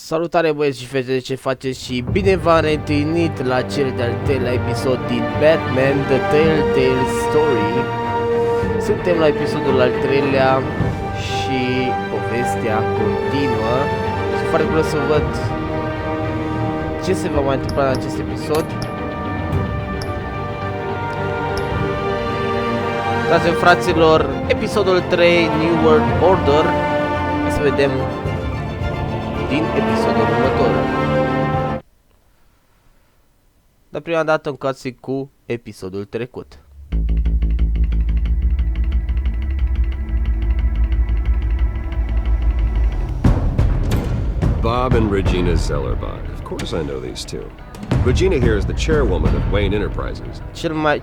Salutare băieți și fete, ce faceți și bine v-am reîntâlnit la cel de-al treilea episod din Batman The Telltale Story. Suntem la episodul al treilea și povestea continuă. Sunt foarte curios să văd ce se va mai întâmpla în acest episod. Dați-mi fraților, episodul 3, New World Order. Hai să vedem din episodul următor. Dar prima dată încoați cu episodul trecut. Bob and Regina Zellerbach. Of course I know these two. Regina here is the chairwoman of Wayne Enterprises.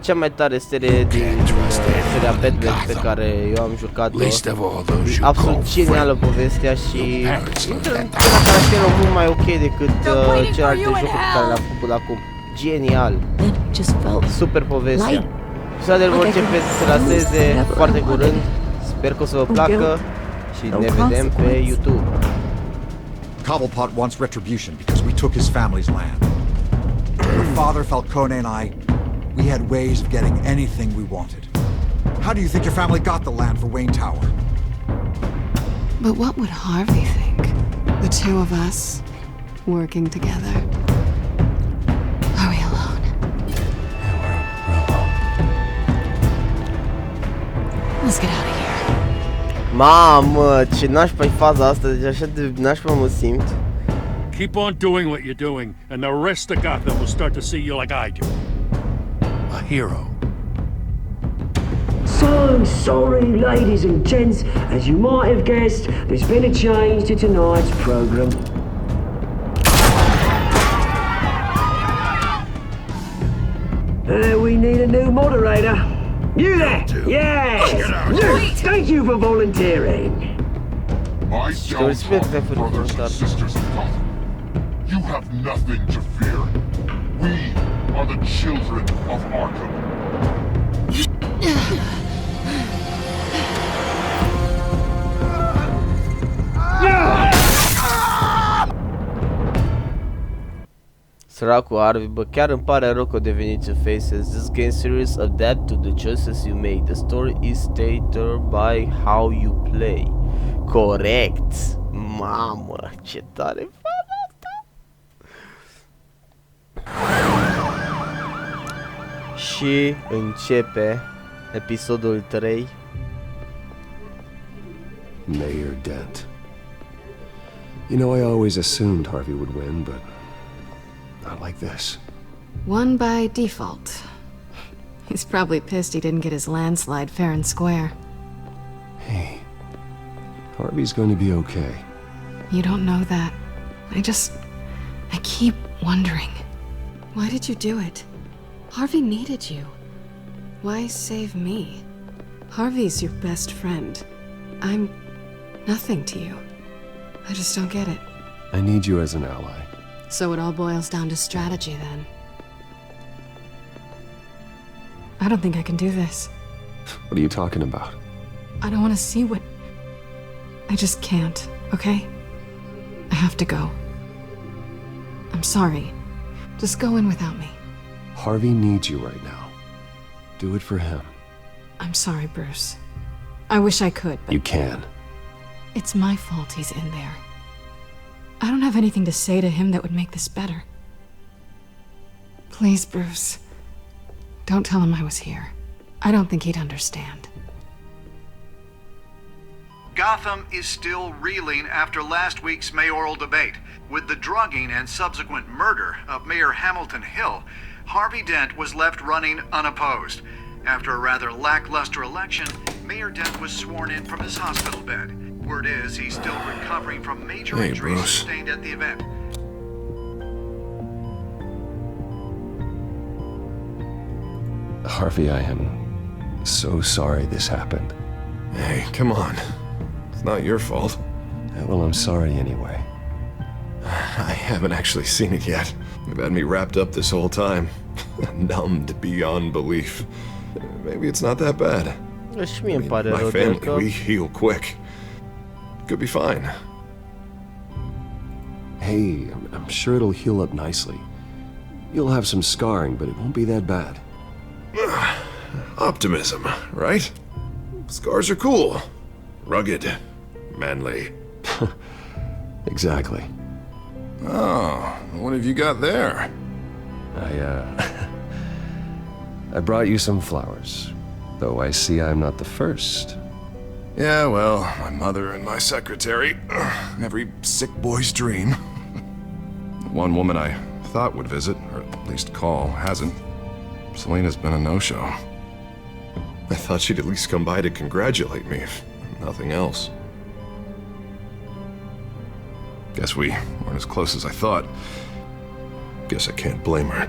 Cea mai tare serie din seria Batman pe care eu am jucat-o. Absolut genială povestea și intră în caracterul mult mai ok decât celelalte jocuri pe care le-am făcut acum. Genial. Super povestea. Episoadele vor începe să se lanseze foarte curând. Sper că o să vă placă și ne vedem pe YouTube. Cobblepot wants retribution because we took his family's land. Your father, Falcone, and I, we had ways of getting anything we wanted. How do you think your family got the land for Wayne Tower? But what would Harvey think? The two of us, working together. Are we alone? Yeah, we're alone. Let's get out of here. Mamă, ce nașpa-i faza asta, deci așa de nașpa mă simt. Keep on doing what you're doing, and the rest of Gotham will start to see you like I do. A hero. So sorry, ladies and gents. As you might have guessed, there's been a change to tonight's program. We need a new moderator. You there? Yes! Thank you for volunteering. My downtrodden brothers and sisters of Gotham, you have nothing to fear. We are the children of Arkham. Săracul Harvey, bă, chiar îmi pare rău că a devenit Faces. This game series adapt to the choices you make. The story is stated by how you play. Corect. Mamă, ce tare fan asta. Și începe episodul 3. Mayor Dent. You know, I always assumed Harvey would win, but not like this. Won by default. He's probably pissed he didn't get his landslide fair and square. Hey, Harvey's going to be okay. You don't know that. I keep wondering. Why did you do it? Harvey needed you. Why save me? Harvey's your best friend. I'm nothing to you. I just don't get it. I need you as an ally. So it all boils down to strategy, then. I don't think I can do this. What are you talking about? I don't want to see what... I just can't, okay? I have to go. I'm sorry. Just go in without me. Harvey needs you right now. Do it for him. I'm sorry, Bruce. I wish I could, but... You can. It's my fault he's in there. I don't have anything to say to him that would make this better. Please, Bruce. Don't tell him I was here. I don't think he'd understand. Gotham is still reeling after last week's mayoral debate. With the drugging and subsequent murder of Mayor Hamilton Hill, Harvey Dent was left running unopposed. After a rather lackluster election, Mayor Dent was sworn in from his hospital bed. Word is he's still recovering from major injuries sustained at the event. Harvey, I am so sorry this happened. Hey, come on. It's not your fault. Well, I'm sorry anyway. I haven't actually seen it yet. They've had me wrapped up this whole time. Numbed beyond belief. Maybe it's not that bad. Și mie îmi pare My rău de family, că... we heal quick. Could be fine. Hey, I'm sure it'll heal up nicely. You'll have some scarring, but it won't be that bad. Optimism, right? Scars are cool. Rugged. Manly. Exactly. Oh, what have you got there? I brought you some flowers. Though I see I'm not the first. Yeah, well, my mother and my secretary. Every sick boy's dream. One woman I thought would visit, or at least call, hasn't. Selena's been a no-show. I thought she'd at least come by to congratulate me, if nothing else. Guess we weren't as close as I thought. Guess I can't blame her.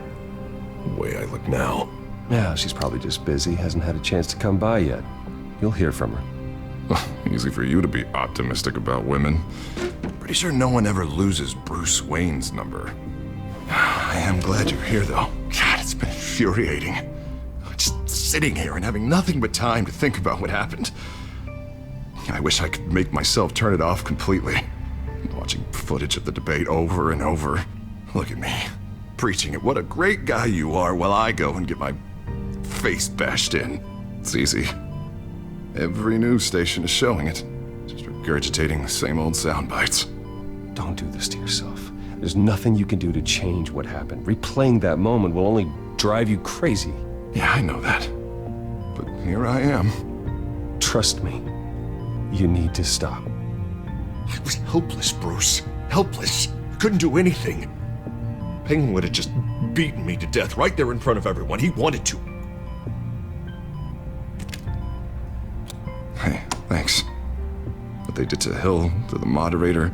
The way I look now. Yeah, she's probably just busy, hasn't had a chance to come by yet. You'll hear from her. Easy for you to be optimistic about women. Pretty sure no one ever loses Bruce Wayne's number. I am glad you're here, though. God, it's been infuriating. Just sitting here and having nothing but time to think about what happened. I wish I could make myself turn it off completely. Watching footage of the debate over and over. Look at me, preaching at what a great guy you are while I go and get my face bashed in. It's easy. Every news station is showing it. Just regurgitating the same old sound bites. Don't do this to yourself. There's nothing you can do to change what happened. Replaying that moment will only drive you crazy. Yeah, I know that. But here I am. Trust me. You need to stop. I was helpless, Bruce. Helpless. Couldn't do anything. Penguin would have just beaten me to death right there in front of everyone. He wanted to. Hey, thanks. What they did to Hill, to the moderator,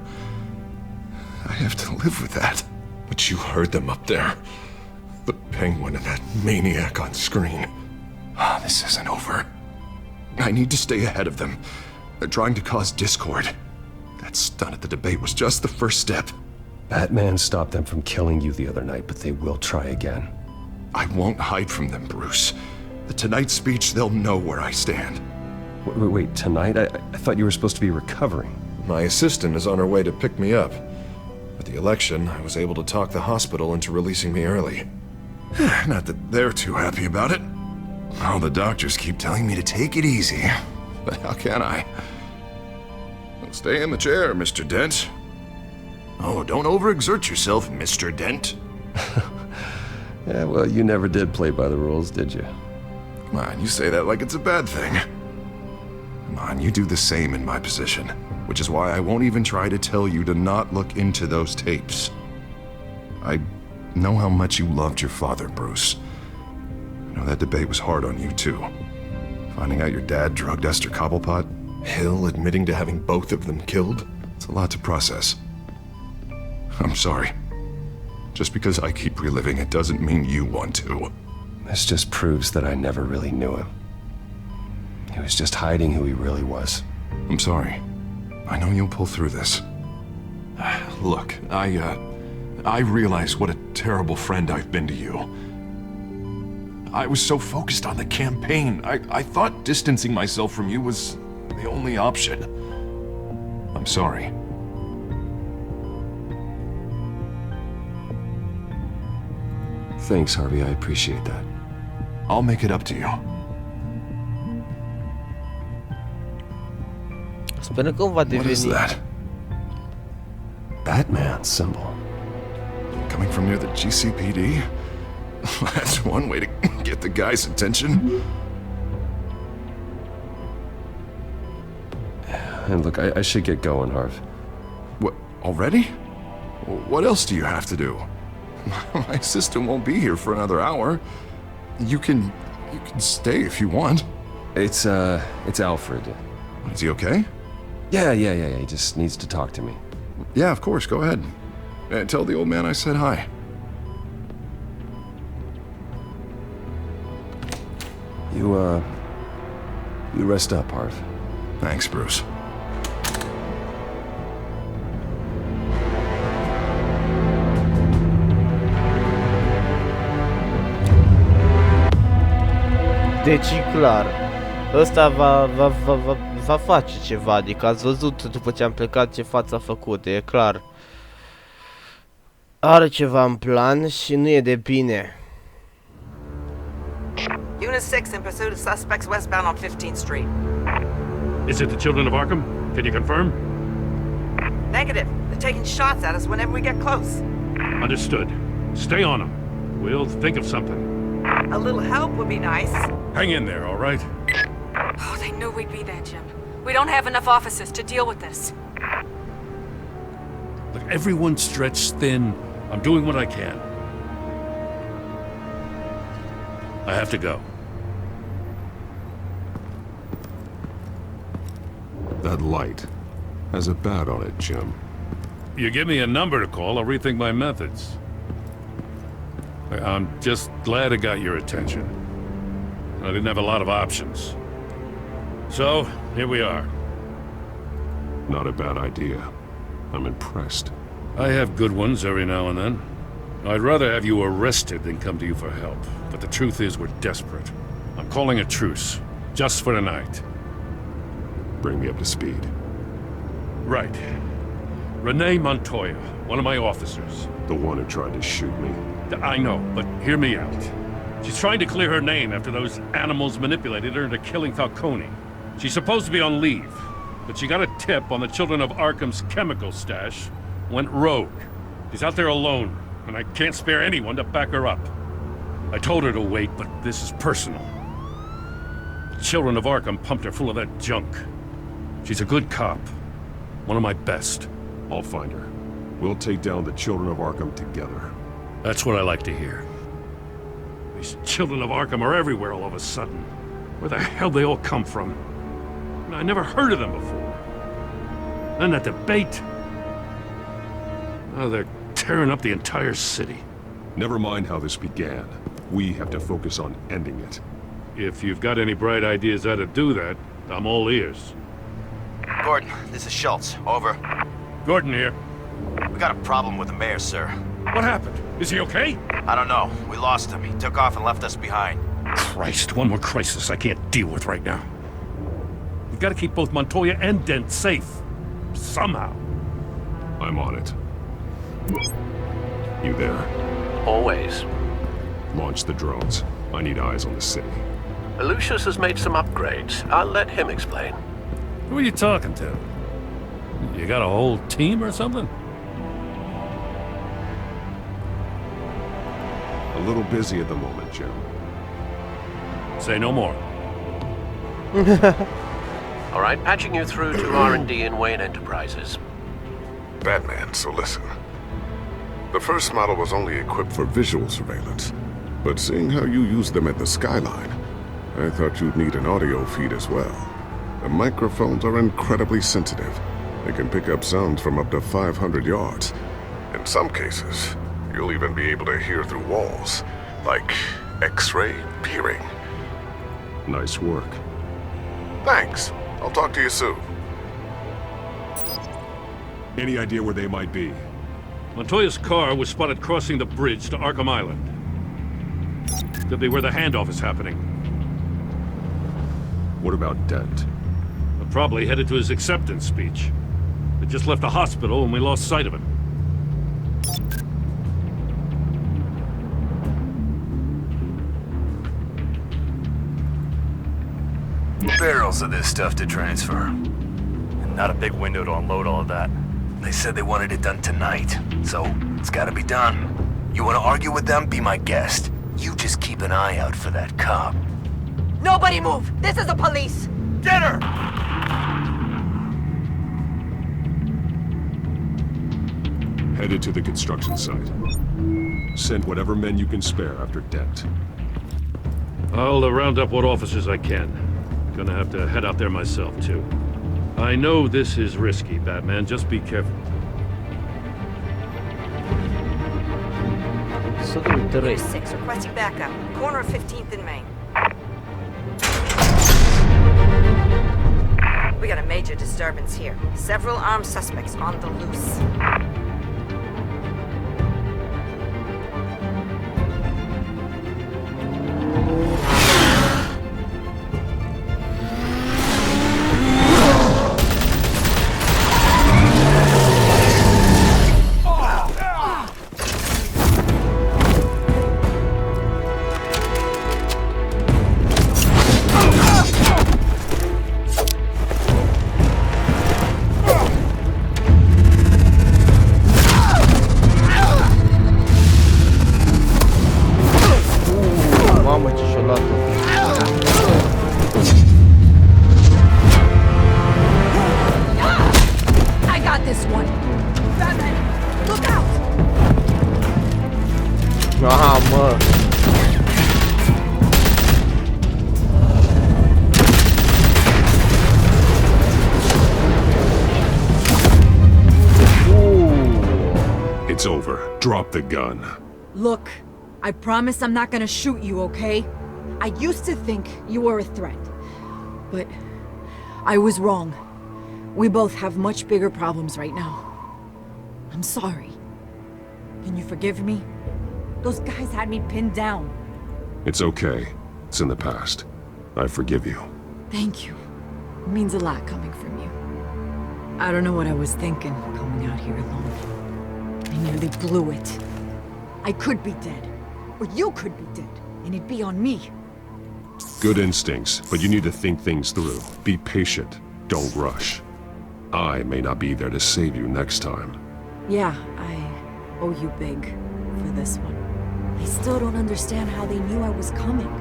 I have to live with that. But you heard them up there. The Penguin and that maniac on screen. This isn't over. I need to stay ahead of them. They're trying to cause discord. That stunt at the debate was just the first step. Batman stopped them from killing you the other night, but they will try again. I won't hide from them, Bruce. The Tonight speech, they'll know where I stand. Wait, tonight? I thought you were supposed to be recovering. My assistant is on her way to pick me up. With the election, I was able to talk the hospital into releasing me early. Not that they're too happy about it. All the doctors keep telling me to take it easy. But how can I? Stay in the chair, Mr. Dent. Oh, don't overexert yourself, Mr. Dent. Yeah, well, you never did play by the rules, did you? Come on, you say that like it's a bad thing. Come on, you do the same in my position. Which is why I won't even try to tell you to not look into those tapes. I know how much you loved your father, Bruce. I know that debate was hard on you, too. Finding out your dad drugged Esther Cobblepot, Hill admitting to having both of them killed, it's a lot to process. I'm sorry. Just because I keep reliving it doesn't mean you want to. This just proves that I never really knew him. He was just hiding who he really was. I'm sorry. I know you'll pull through this. Look, I realize what a terrible friend I've been to you. I was so focused on the campaign. I thought distancing myself from you was the only option. I'm sorry. Thanks, Harvey. I appreciate that. I'll make it up to you. Sper că va deveni. What is that? Batman symbol. Coming from near the GCPD? That's one way to get the guy's attention. And look, I should get going, Harv. What, already? What else do you have to do? My assistant won't be here for another hour. You can stay if you want. It's Alfred. Is he okay? Yeah, he just needs to talk to me. Yeah, of course, go ahead. Tell the old man I said hi. You rest up, Harv. Thanks, Bruce. Deci clar, ăsta va face ceva, adică ați văzut după ce am plecat ce față a făcut, e clar. are ceva în plan și nu e de bine. Unit 6 in pursuit of suspects westbound on 15th Street. Is it the children of Arkham? Can you confirm? Negative. They're taking shots at us whenever we get close. Understood. Stay on them. We'll think of something. A little help would be nice. Hang in there, all right? Oh, they knew we'd be there, Jim. We don't have enough officers to deal with this. Look, everyone's stretched thin. I'm doing what I can. I have to go. That light has a bat on it, Jim. You give me a number to call, I'll rethink my methods. I'm just glad it got your attention. I didn't have a lot of options. So, here we are. Not a bad idea. I'm impressed. I have good ones every now and then. I'd rather have you arrested than come to you for help. But the truth is, we're desperate. I'm calling a truce. Just for tonight. Bring me up to speed. Right. Renee Montoya, one of my officers. The one who tried to shoot me. I know, but hear me out. She's trying to clear her name after those animals manipulated her into killing Falcone. She's supposed to be on leave, but she got a tip on the Children of Arkham's chemical stash, went rogue. She's out there alone, and I can't spare anyone to back her up. I told her to wait, but this is personal. The Children of Arkham pumped her full of that junk. She's a good cop. One of my best. I'll find her. We'll take down the Children of Arkham together. That's what I like to hear. These Children of Arkham are everywhere all of a sudden. Where the hell they all come from? I never heard of them before. And that debate. Oh, they're tearing up the entire city. Never mind how this began. We have to focus on ending it. If you've got any bright ideas how to do that, I'm all ears. Gordon, this is Schultz. Over. Gordon here. We got a problem with the mayor, sir. What happened? Is he okay? I don't know. We lost him. He took off and left us behind. Christ, one more crisis I can't deal with right now. We've got to keep both Montoya and Dent safe. Somehow. I'm on it. You there? Always. Launch the drones. I need eyes on the city. Lucius has made some upgrades. I'll let him explain. Who are you talking to? You got a whole team or something? A little busy at the moment, Jim. Say no more. All right, patching you through to R&D in Wayne Enterprises. Batman, so listen. The first model was only equipped for visual surveillance, but seeing how you use them at the Skyline, I thought you'd need an audio feed as well. The microphones are incredibly sensitive. They can pick up sounds from up to 500 yards. In some cases, you'll even be able to hear through walls, like X-ray peering. Nice work. Thanks. I'll talk to you soon. Any idea where they might be? Montoya's car was spotted crossing the bridge to Arkham Island. Could be where the handoff is happening. What about Dent? Probably headed to his acceptance speech. He just left the hospital and we lost sight of him. Barrels of this stuff to transfer. And not a big window to unload all of that. They said they wanted it done tonight, so it's gotta be done. You wanna argue with them? Be my guest. You just keep an eye out for that cop. Nobody move! This is the police! Get her! Headed to the construction site. Send whatever men you can spare after Dent. I'll round up what officers I can. Gonna have to head out there myself, too. I know this is risky, Batman. Just be careful. Unit 6 requesting backup. Corner of 15th and Main. We got a major disturbance here. Several armed suspects on the loose. this one. Batman, look out! Aha, mă. It's over. Drop the gun. Look, I promise I'm not gonna shoot you, okay? I used to think you were a threat, but I was wrong. We both have much bigger problems right now. I'm sorry. Can you forgive me? Those guys had me pinned down. It's okay. It's in the past. I forgive you. Thank you. It means a lot coming from you. I don't know what I was thinking coming out here alone. I nearly blew it. I could be dead. Or you could be dead. And it'd be on me. Good instincts, but you need to think things through. Be patient. Don't rush. I may not be there to save you next time. Yeah, I owe you big for this one. I still don't understand how they knew I was coming.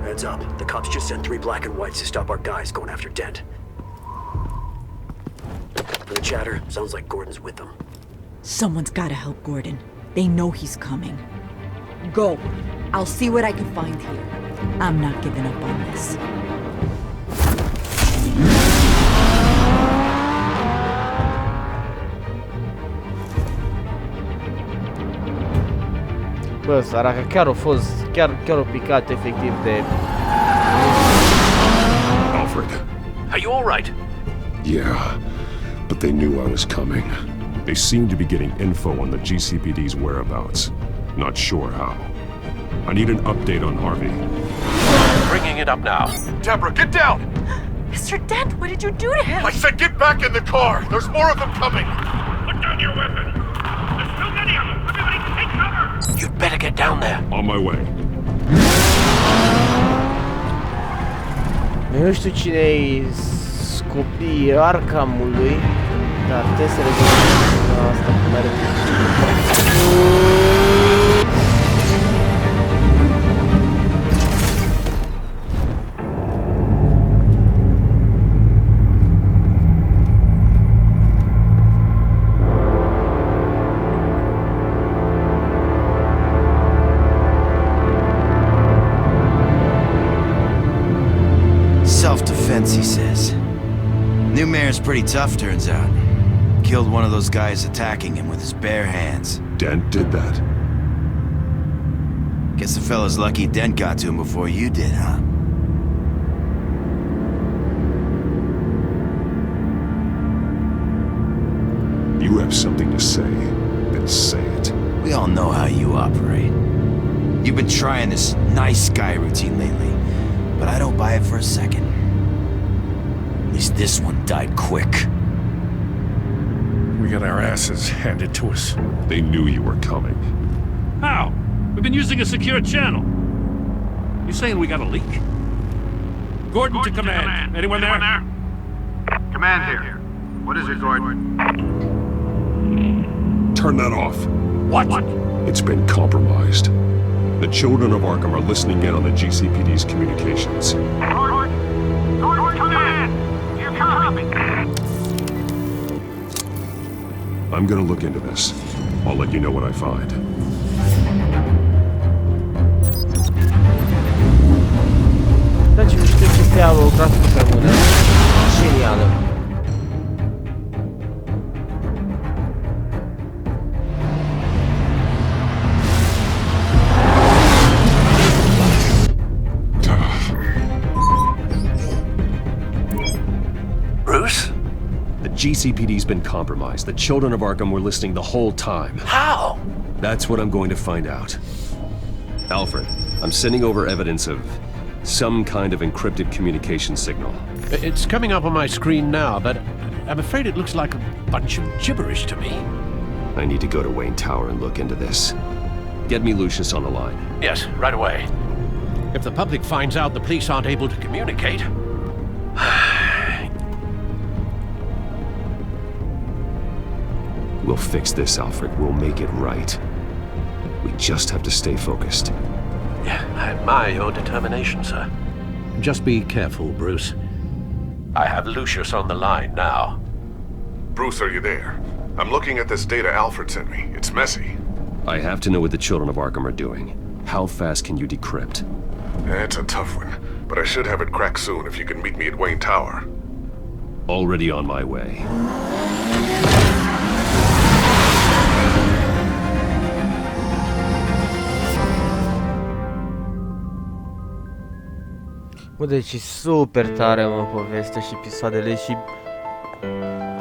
Heads up. The cops just sent 3 black and whites to stop our guys going after Dent. From the chatter, sounds like Gordon's with them. Someone's gotta help Gordon. They know he's coming. Go. I'll see what I can find here. I'm not giving up on this. Bă, săraca, chiar a fost, chiar a picat efectiv de... Alfred. Are you all right? Yeah, but they knew I was coming. They seem to be getting info on the GCPD's whereabouts. Not sure how. I need an update on Harvey. Bringing it up now. Deborah, get down! Mr. Dent, what did you do to him? I said get back in the car! There's more of them coming! Put down your weapon! There's too many of them! Everybody take cover! You'd better get down there. On my way. Nu știu cine-i scopii Arkhamului, dar trebuie să rezolvăm asta cu mereu. Self-defense, he says. New mayor's pretty tough, turns out. Killed one of those guys attacking him with his bare hands. Dent did that? Guess the fella's lucky Dent got to him before you did, huh? You have something to say, then say it. We all know how you operate. You've been trying this nice guy routine lately, but I don't buy it for a second. At least this one died quick. We got our asses handed to us. They knew you were coming. How? We've been using a secure channel. You saying we got a leak? Gordon to command. Anyone there? Command here. What is it, Gordon? Turn that off. What? It's been compromised. The children of Arkham are listening in on the GCPD's communications. Gordon, command! You're coming! I'm gonna look into this. I'll let you know what I find. Deci nu știu chestia a lucrat pe mână. Genială. Bruce? The GCPD's been compromised. The children of Arkham were listening the whole time. How? That's what I'm going to find out. Alfred, I'm sending over evidence of some kind of encrypted communication signal. It's coming up on my screen now, but I'm afraid it looks like a bunch of gibberish to me. I need to go to Wayne Tower and look into this. Get me Lucius on the line. Yes, right away. If the public finds out the police aren't able to communicate... We'll fix this, Alfred. We'll make it right. We just have to stay focused. Yeah, I admire your determination, sir. Just be careful, Bruce. I have Lucius on the line now. Bruce, are you there? I'm looking at this data Alfred sent me. It's messy. I have to know what the children of Arkham are doing. How fast can you decrypt? It's a tough one, but I should have it cracked soon if you can meet me at Wayne Tower. Already on my way. Bă, deci e super tare, mă, povestea și episoadele și...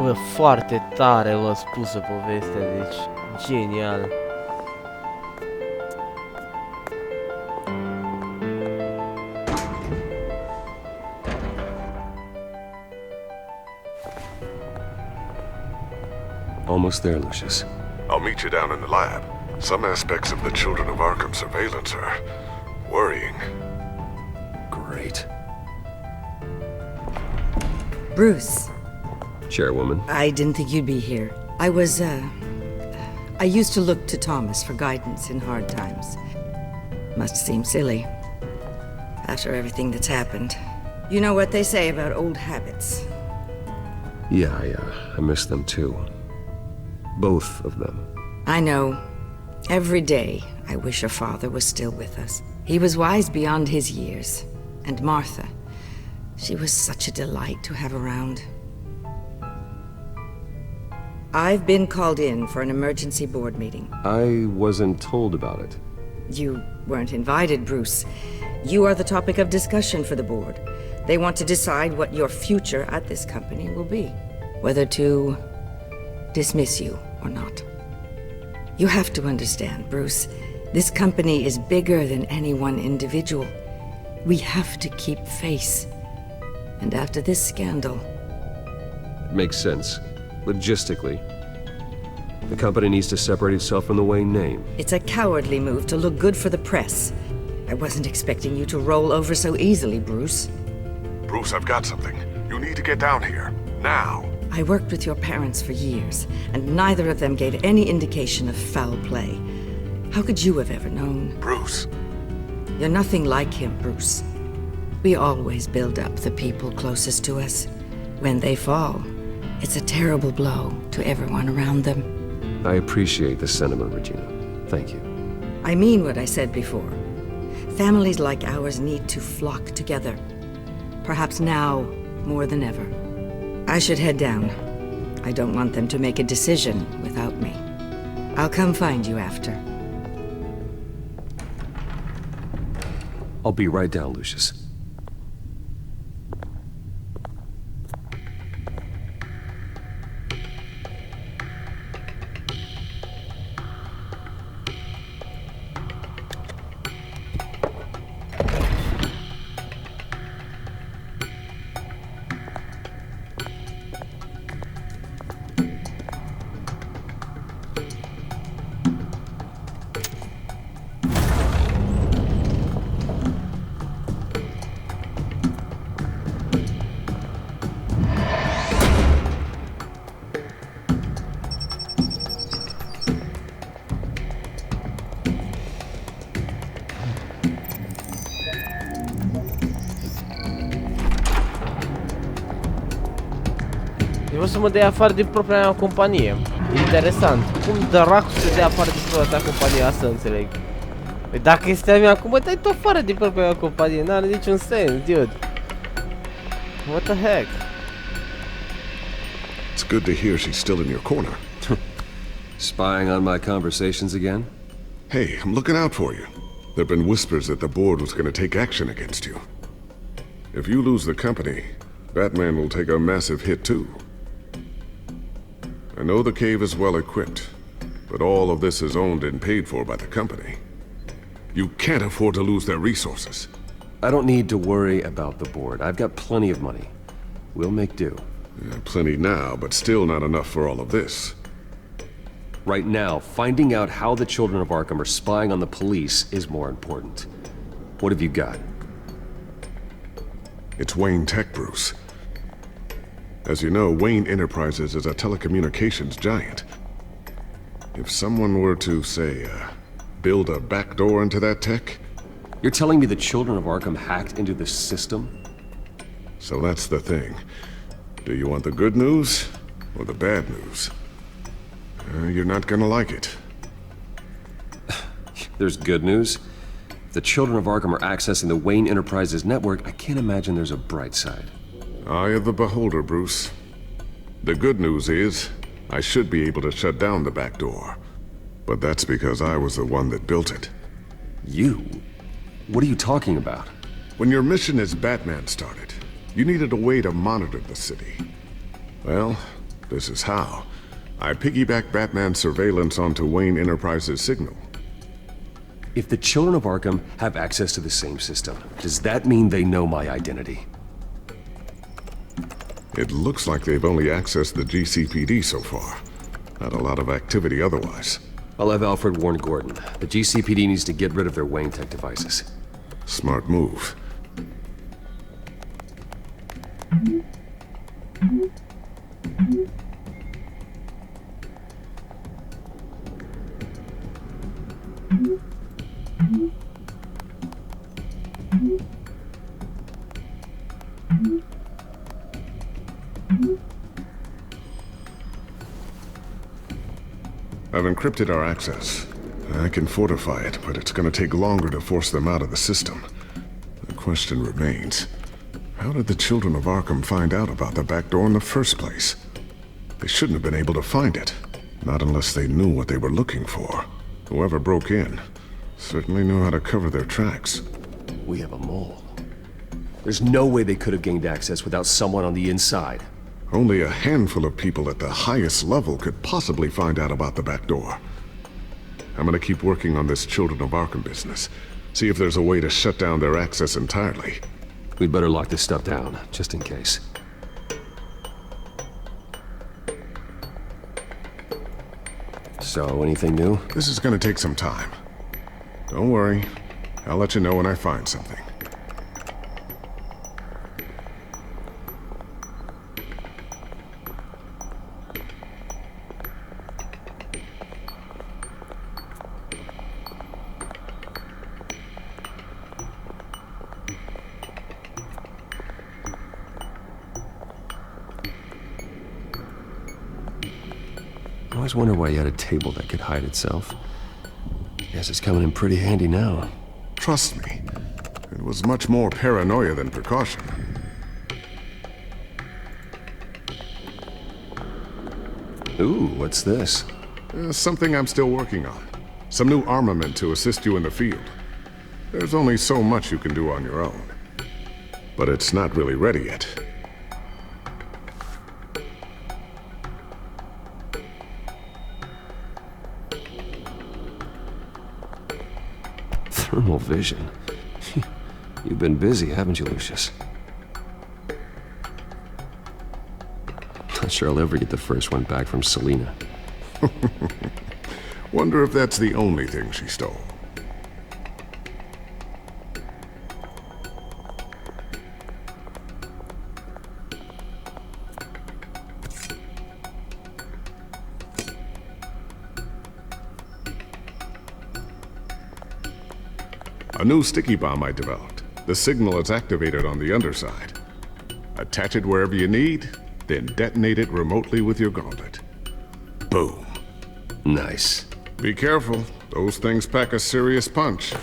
Bă, foarte tare, mă, spusă povestea, deci... Genial. Almost there, Lucius. I'll meet you down in the lab. Some aspects of the Children of Arkham surveillance are worrying. Great. Bruce. Chairwoman. I didn't think you'd be here. I used to look to Thomas for guidance in hard times. Must seem silly. After everything that's happened. You know what they say about old habits. Yeah, I miss them too. Both of them. I know. Every day, I wish our father was still with us. He was wise beyond his years. And Martha, she was such a delight to have around. I've been called in for an emergency board meeting. I wasn't told about it. You weren't invited, Bruce. You are the topic of discussion for the board. They want to decide what your future at this company will be. Whether to dismiss you or not. You have to understand, Bruce. This company is bigger than any one individual. We have to keep face. And after this scandal... It makes sense. Logistically. The company needs to separate itself from the Wayne name. It's a cowardly move to look good for the press. I wasn't expecting you to roll over so easily, Bruce. Bruce, I've got something. You need to get down here. Now. I worked with your parents for years, and neither of them gave any indication of foul play. How could you have ever known? Bruce. You're nothing like him, Bruce. We always build up the people closest to us. When they fall, it's a terrible blow to everyone around them. I appreciate the sentiment, Regina. Thank you. I mean what I said before. Families like ours need to flock together. Perhaps now more than ever. I should head down. I don't want them to make a decision without me. I'll come find you after. I'll be right down, Lucius. Eu vreau să mă dea afară din propria mea companie. Interesant. Cum dracu să dea afară din propria ta companie? Asta înțeleg. Păi dacă este a mea, cum mă dai tu afară din propria mea companie? N-are niciun sens, dude. What the heck? It's good to hear she's still in your corner. Spying on my conversations again? Hey, I'm looking out for you. There have been whispers that the board was going to take action against you. If you lose the company, Batman will take a massive hit too. I know the cave is well equipped, but all of this is owned and paid for by the company. You can't afford to lose their resources. I don't need to worry about the board. I've got plenty of money. We'll make do. Plenty now, but still not enough for all of this. Right now, finding out how the Children of Arkham are spying on the police is more important. What have you got? It's Wayne Tech, Bruce. As you know, Wayne Enterprises is a telecommunications giant. If someone were to, say, build a backdoor into that tech... You're telling me the Children of Arkham hacked into the system? So that's the thing. Do you want the good news, or the bad news. You're not gonna like it. There's good news. If the children of Arkham are accessing the Wayne Enterprises network, I can't imagine there's a bright side. Eye of the beholder, Bruce. The good news is, I should be able to shut down the back door. But that's because I was the one that built it. You? What are you talking about? When your mission as Batman started, you needed a way to monitor the city. Well, this is how. I piggybacked Batman's surveillance onto Wayne Enterprises' signal. If the children of Arkham have access to the same system, does that mean they know my identity? It looks like they've only accessed the GCPD so far. Not a lot of activity otherwise. I'll have Alfred warn Gordon. The GCPD needs to get rid of their Wayne Tech devices. Smart move. I've encrypted our access. I can fortify it, but it's gonna take longer to force them out of the system. The question remains, how did the children of Arkham find out about the back door in the first place? They shouldn't have been able to find it. Not unless they knew what they were looking for. Whoever broke in certainly knew how to cover their tracks. We have a mole. There's no way they could have gained access without someone on the inside. Only a handful of people at the highest level could possibly find out about the back door. I'm gonna keep working on this Children of Arkham business. See if there's a way to shut down their access entirely. We'd better lock this stuff down, just in case. So, anything new? This is gonna take some time. Don't worry. I'll let you know when I find something. I always wonder why you had a table that could hide itself. Guess it's coming in pretty handy now. Trust me, it was much more paranoia than precaution. Ooh, what's this? Something I'm still working on. Some new armament to assist you in the field. There's only so much you can do on your own. But it's not really ready yet. Thermal vision. You've been busy, haven't you, Lucius? Not sure I'll ever get the first one back from Selina. Wonder if that's the only thing she stole. A new sticky bomb I developed. The signal is activated on the underside. Attach it wherever you need, then detonate it remotely with your gauntlet. Boom. Nice. Be careful. Those things pack a serious punch.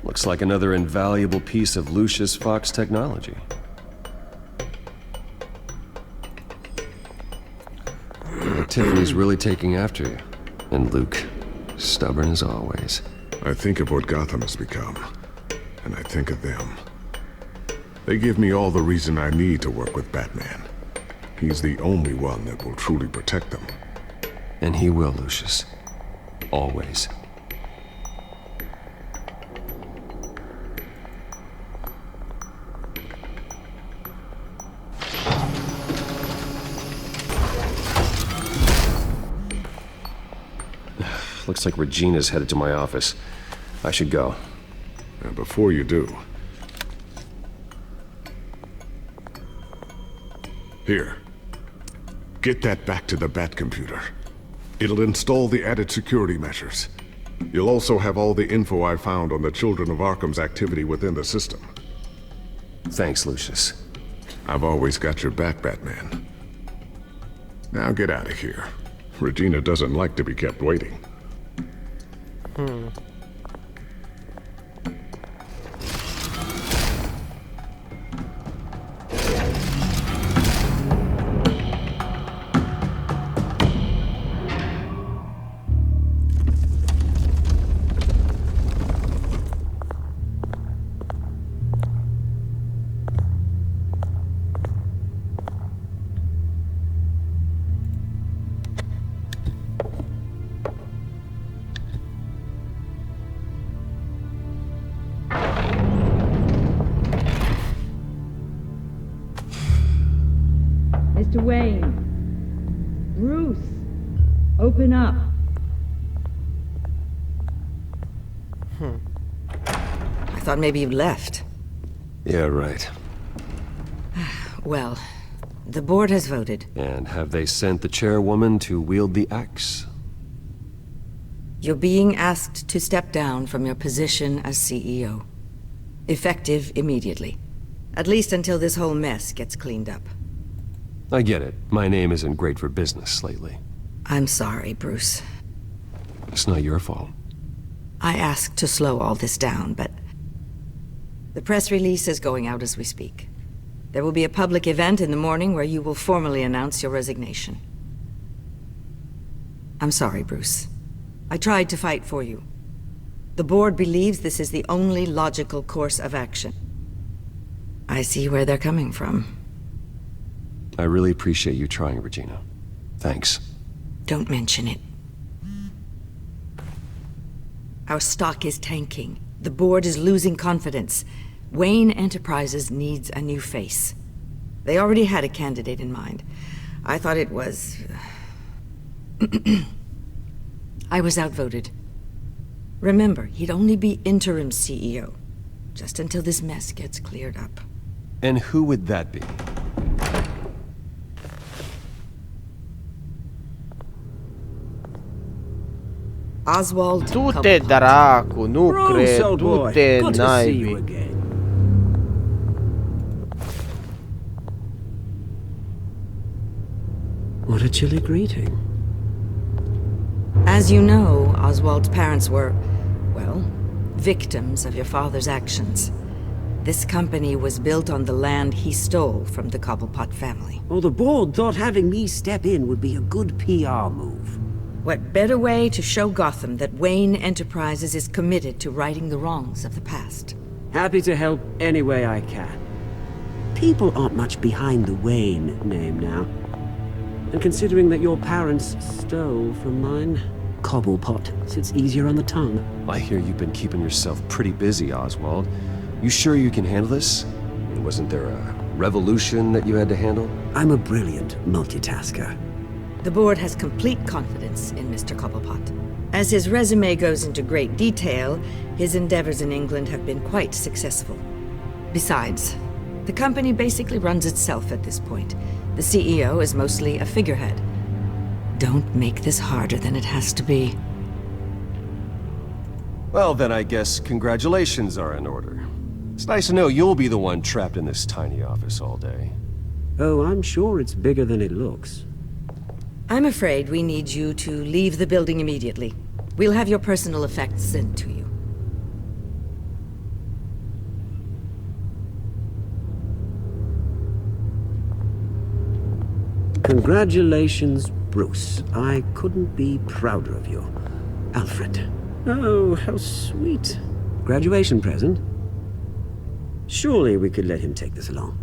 Looks like another invaluable piece of Lucius Fox technology. Tiffany's really taking after you. And Luke, stubborn as always. I think of what Gotham has become, and I think of them. They give me all the reason I need to work with Batman. He's the only one that will truly protect them. And he will, Lucius. Always. Looks like Regina's headed to my office. I should go. And before you do... Here. Get that back to the Bat computer. It'll install the added security measures. You'll also have all the info I found on the Children of Arkham's activity within the system. Thanks, Lucius. I've always got your back, Batman. Now get out of here. Regina doesn't like to be kept waiting. Mr. Wayne. Bruce. Open up. I thought maybe you left. Yeah, right. Well, the board has voted. And have they sent the chairwoman to wield the axe? You're being asked to step down from your position as CEO. Effective immediately. At least until this whole mess gets cleaned up. I get it. My name isn't great for business lately. I'm sorry, Bruce. It's not your fault. I asked to slow all this down, but... the press release is going out as we speak. There will be a public event in the morning where you will formally announce your resignation. I'm sorry, Bruce. I tried to fight for you. The board believes this is the only logical course of action. I see where they're coming from. I really appreciate you trying, Regina. Thanks. Don't mention it. Our stock is tanking. The board is losing confidence. Wayne Enterprises needs a new face. They already had a candidate in mind. I thought it was... I was outvoted. Remember, he'd only be interim CEO, just until this mess gets cleared up. And who would that be? Oswald. Du-te dracu, nu cred, du-te naibii. What a chilly greeting. As you know, Oswald's parents were, well, victims of your father's actions. This company was built on the land he stole from the Cobblepot family. Well, the board thought having me step in would be a good PR move. What better way to show Gotham that Wayne Enterprises is committed to righting the wrongs of the past? Happy to help any way I can. People aren't much behind the Wayne name now. And considering that your parents stole from mine, Cobblepot sits easier on the tongue. I hear you've been keeping yourself pretty busy, Oswald. You sure you can handle this? Wasn't there a revolution that you had to handle? I'm a brilliant multitasker. The board has complete confidence in Mr. Cobblepot. As his resume goes into great detail, his endeavors in England have been quite successful. Besides, the company basically runs itself at this point. The CEO is mostly a figurehead. Don't make this harder than it has to be. Well, then I guess congratulations are in order. It's nice to know you'll be the one trapped in this tiny office all day. Oh, I'm sure it's bigger than it looks. I'm afraid we need you to leave the building immediately. We'll have your personal effects sent to you. Congratulations, Bruce. I couldn't be prouder of you. Alfred. Oh, how sweet. Graduation present? Surely we could let him take this along.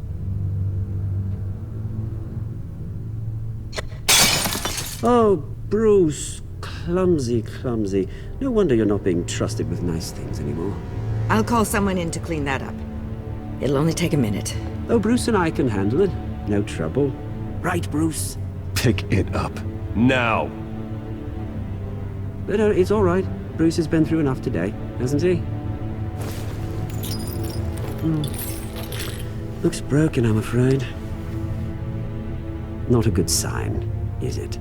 Oh, Bruce. Clumsy, clumsy. No wonder you're not being trusted with nice things anymore. I'll call someone in to clean that up. It'll only take a minute. Oh, Bruce and I can handle it. No trouble. Right, Bruce? Pick it up. Now! But it's all right. Bruce has been through enough today, hasn't he? Looks broken, I'm afraid. Not a good sign, is it?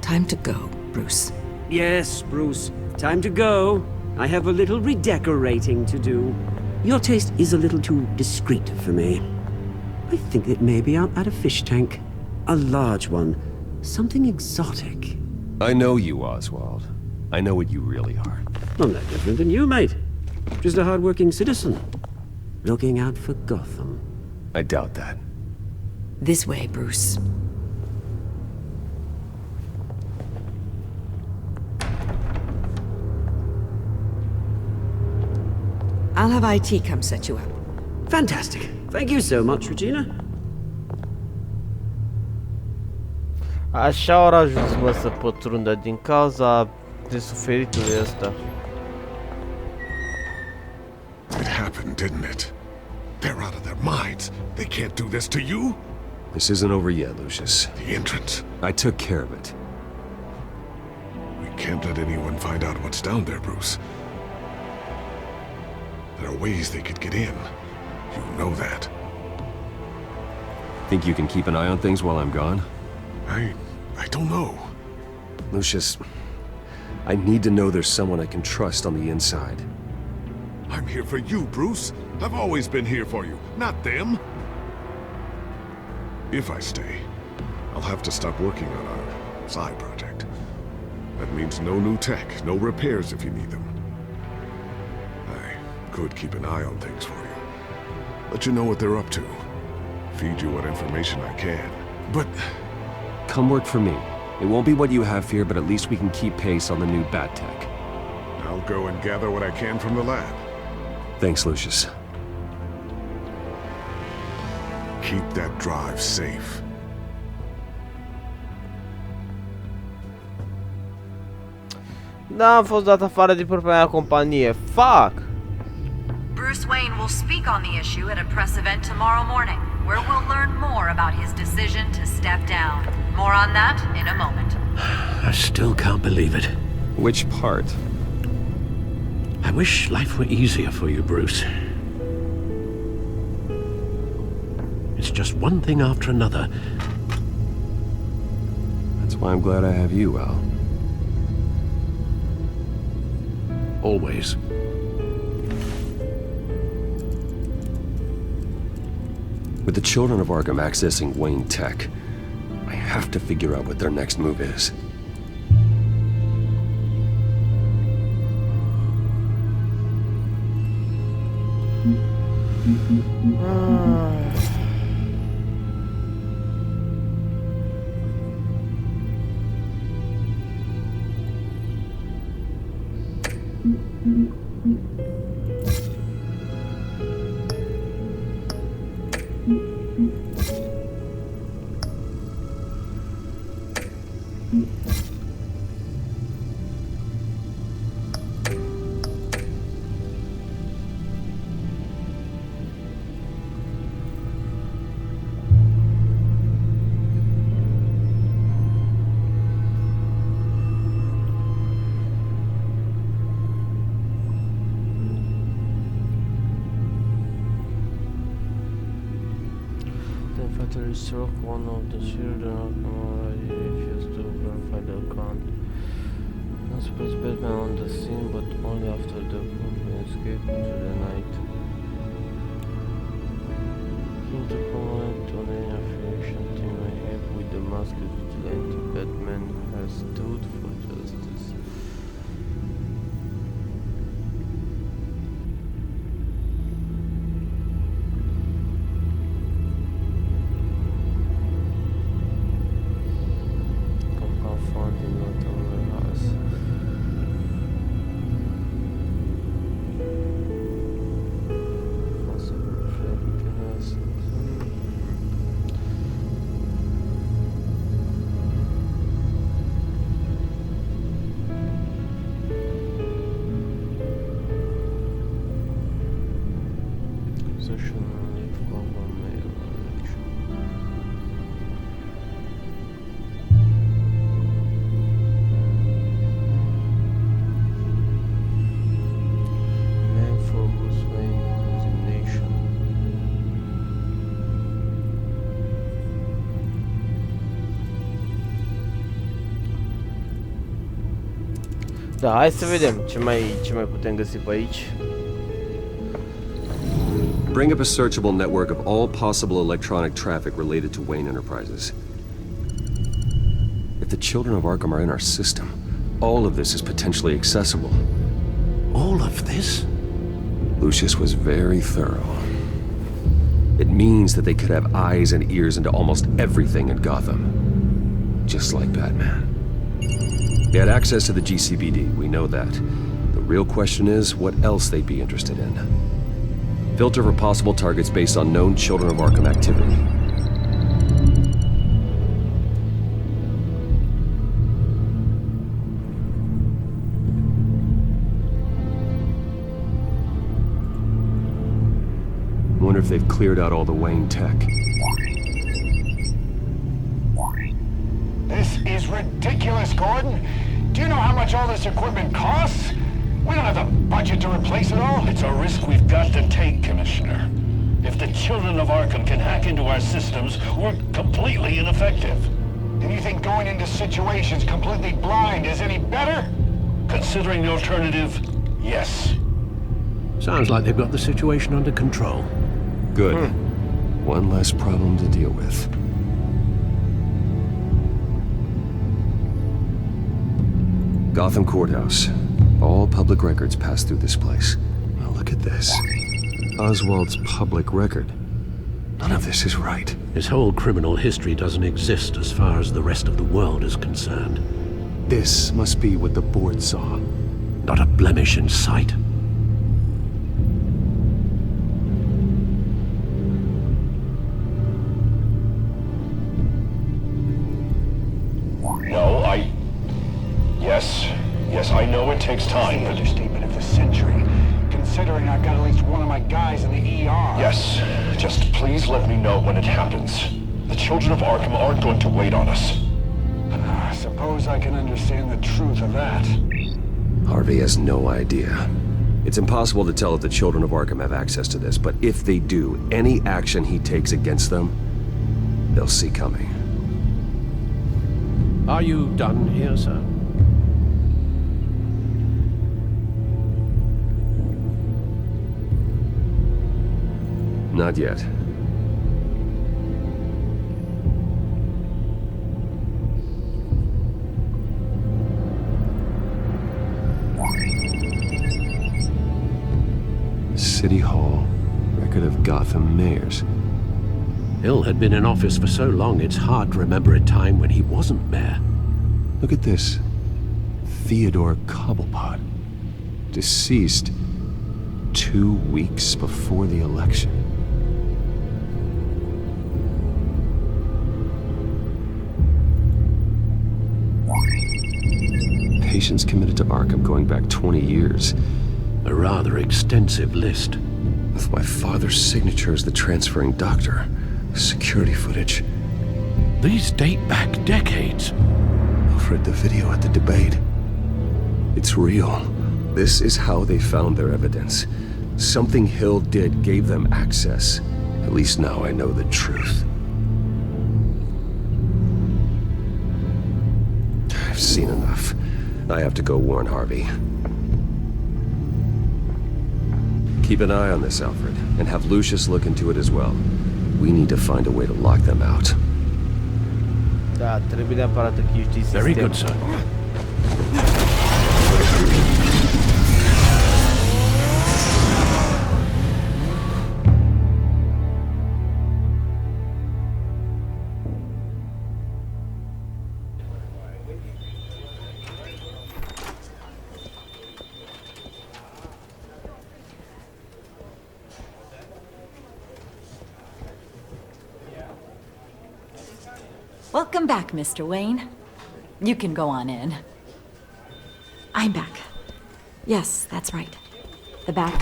Time to go. Bruce. Yes, Bruce. Time to go. I have a little redecorating to do. Your taste is a little too discreet for me. I think that maybe I'll add a fish tank. A large one. Something exotic. I know you, Oswald. I know what you really are. I'm no different than you, mate. Just a hard-working citizen. Looking out for Gotham. I doubt that. This way, Bruce. I'll have IT come set you up. Fantastic. Thank you so much, Regina. Așa au ajuns, mă, să pătrundă din cauza de suferitului ăsta. It happened, didn't it? They're out of their minds. They can't do this to you. This isn't over yet, Lucius. The entrance. I took care of it. We can't let anyone find out what's down there, Bruce. There are ways they could get in. You know that. Think you can keep an eye on things while I'm gone? I don't know. Lucius, I need to know there's someone I can trust on the inside. I'm here for you, Bruce. I've always been here for you, not them. If I stay, I'll have to stop working on our side project. That means no new tech, no repairs if you need them. I could keep an eye on things for you. Let you know what they're up to. Feed you what information I can. But... Come work for me. It won't be what you have here, but at least we can keep pace on the new bat tech. I'll go and gather what I can from the lab. Thanks, Lucius. Keep that drive safe. Da, am fost dat afară din propria mea companie. Fuck! Bruce Wayne will speak on the issue at a press event tomorrow morning, where we'll learn more about his decision to step down. More on that in a moment. I still can't believe it. Which part? I wish life were easier for you, Bruce. It's just one thing after another. That's why I'm glad I have you, Al. Always. With the children of Arkham accessing Wayne Tech, I have to figure out what their next move is. Struck one of the children of already refused to verify the account. Not supposed Batman on the scene, but only after the group escaped into the night. Into command on an affiliation team I have with the masked vigilante Batman has stood for justice. Da, hai să vedem ce mai putem găsi pe aici. Bring up a searchable network of all possible electronic traffic related to Wayne Enterprises. If the children of Arkham are in our system, all of this is potentially accessible. All of this? Lucius was very thorough. It means that they could have eyes and ears into almost everything in Gotham. Just like Batman. They had access to the GCPD, we know that. The real question is, what else they'd be interested in. Filter for possible targets based on known Children of Arkham activity. Wonder if they've cleared out all the Wayne tech. This is ridiculous, Gordon. Do you know how much all this equipment costs? We don't have the budget to replace it all. It's a risk we've got to take, Commissioner. If the children of Arkham can hack into our systems, we're completely ineffective. And you think going into situations completely blind is any better? Considering the alternative, yes. Sounds like they've got the situation under control. Good. One less problem to deal with. Gotham Courthouse. All public records pass through this place. Now look at this. Oswald's public record. None of this is right. His whole criminal history doesn't exist as far as the rest of the world is concerned. This must be what the board saw. Not a blemish in sight. Yes, I know it takes time, The understatement of the century, considering I've got at least one of my guys in the ER. Yes, just please let me know when it happens. The children of Arkham aren't going to wait on us. I suppose I can understand the truth of that. Harvey has no idea. It's impossible to tell if the children of Arkham have access to this, but if they do, any action he takes against them, they'll see coming. Are you done here, sir? Not yet. City Hall. Record of Gotham mayors. Hill had been in office for so long, it's hard to remember a time when he wasn't mayor. Look at this. Theodore Cobblepot. Deceased 2 weeks before the election. Patients committed to Arkham going back 20 years. A rather extensive list. With my father's signature as the transferring doctor. Security footage. These date back decades. Alfred, the video at the debate. It's real. This is how they found their evidence. Something Hill did gave them access. At least now I know the truth. I've seen enough. I have to go warn Harvey. Keep an eye on this, Alfred, and have Lucius look into it as well. We need to find a way to lock them out. Da, trebuie neapărat că știi sistemul. Very good, sir. Welcome back, Mr. Wayne. You can go on in. I'm back. Yes, that's right. The back.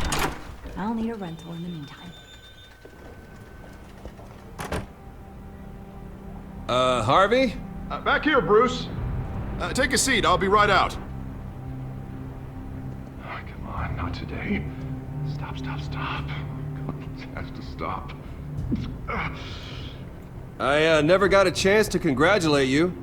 I'll need a rental in the meantime. Harvey? Back here, Bruce. Take a seat, I'll be right out. Oh, come on, not today. Stop. It has to stop. I never got a chance to congratulate you.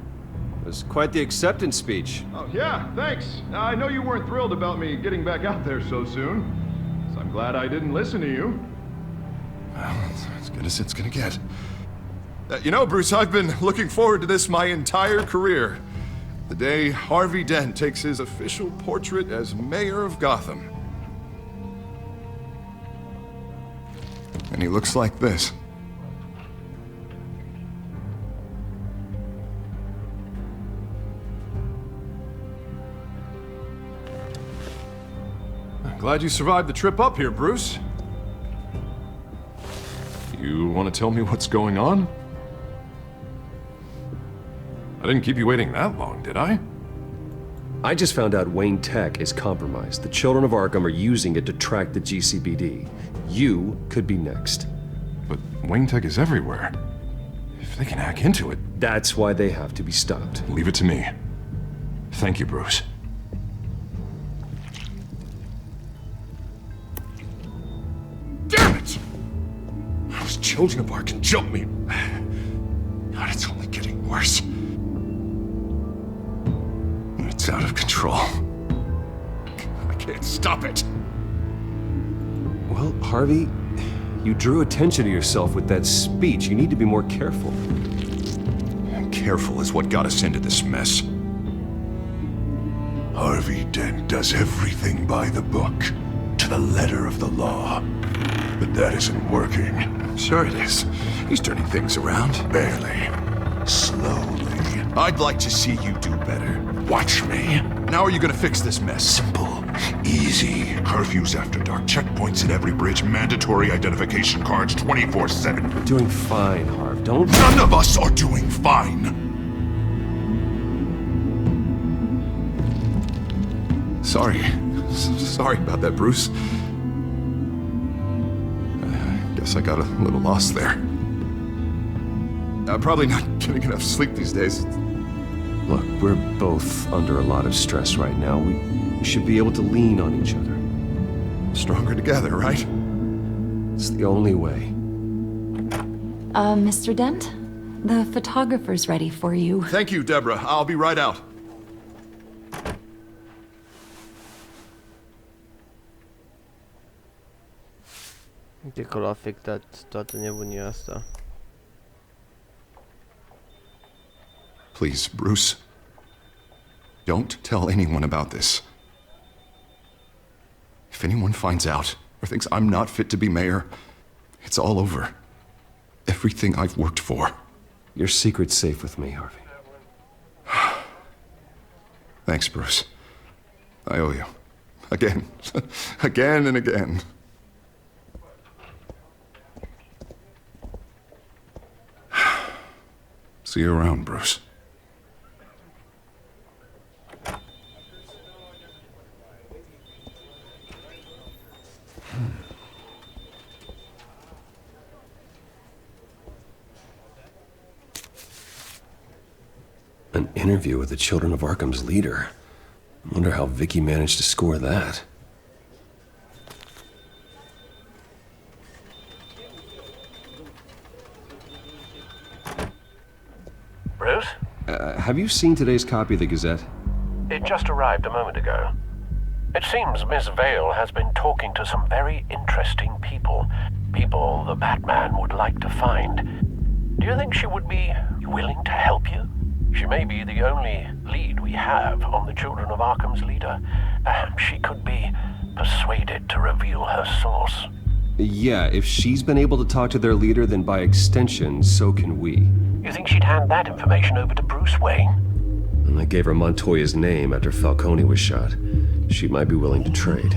It was quite the acceptance speech. Oh, yeah, thanks. I know you weren't thrilled about me getting back out there so soon, so I'm glad I didn't listen to you. Well, that's as good as it's gonna get. You know, Bruce, I've been looking forward to this my entire career. The day Harvey Dent takes his official portrait as mayor of Gotham. And he looks like this. I'm glad you survived the trip up here, Bruce. You want to tell me what's going on? I didn't keep you waiting that long, did I? I just found out Wayne Tech is compromised. The children of Arkham are using it to track the GCPD. You could be next. But Wayne Tech is everywhere. If they can hack into it... That's why they have to be stopped. Leave it to me. Thank you, Bruce. Damn it! Those children of Arkham jumped me. God, it's only getting worse. It's out of control. I can't stop it. Well, Harvey, you drew attention to yourself with that speech. You need to be more careful. Careful is what got us into this mess. Harvey Dent does everything by the book, to the letter of the law. But that isn't working. Sure it is. He's turning things around. Barely. Slowly. I'd like to see you do better. Watch me. Now are you gonna fix this mess? Simple. Easy. Curfews after dark. Checkpoints at every bridge. Mandatory identification cards 24/7. You're doing fine, Harv. Don't... None of us are doing fine. Sorry. Sorry about that, Bruce. Guess I got a little lost there. I'm probably not getting enough sleep these days. Look, we're both under a lot of stress right now. We should be able to lean on each other. Stronger together, right? It's the only way. Mr. Dent? The photographer's ready for you. Thank you, Deborah. I'll be right out. Uite că l-a afectat toată nebunia asta. Please, Bruce. Don't tell anyone about this. If anyone finds out or thinks I'm not fit to be mayor, it's all over. Everything I've worked for. Your secret's safe with me, Harvey. Thanks, Bruce. I owe you. Again. Again and again. See you around, Bruce. An interview with the Children of Arkham's leader. I wonder how Vicky managed to score that. Bruce? Have you seen today's copy of the Gazette? It just arrived a moment ago. It seems Miss Vale has been talking to some very interesting people. People the Batman would like to find. Do you think she would be willing to help you? She may be the only lead we have on the Children of Arkham's leader. Perhaps she could be persuaded to reveal her source. Yeah, if she's been able to talk to their leader, then by extension, so can we. You think she'd hand that information over to Bruce Wayne? And I gave her Montoya's name after Falcone was shot. She might be willing to trade.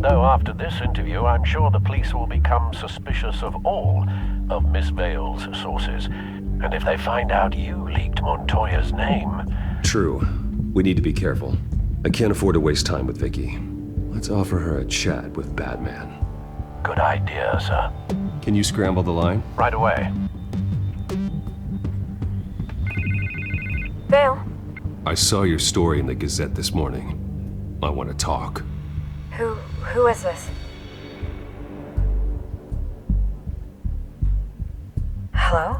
Though after this interview, I'm sure the police will become suspicious of all of Miss Vale's sources. And if they find out you leaked Montoya's name... True. We need to be careful. I can't afford to waste time with Vicky. Let's offer her a chat with Batman. Good idea, sir. Can you scramble the line? Right away. Vale? I saw your story in the Gazette this morning. I want to talk. Who is this? Hello?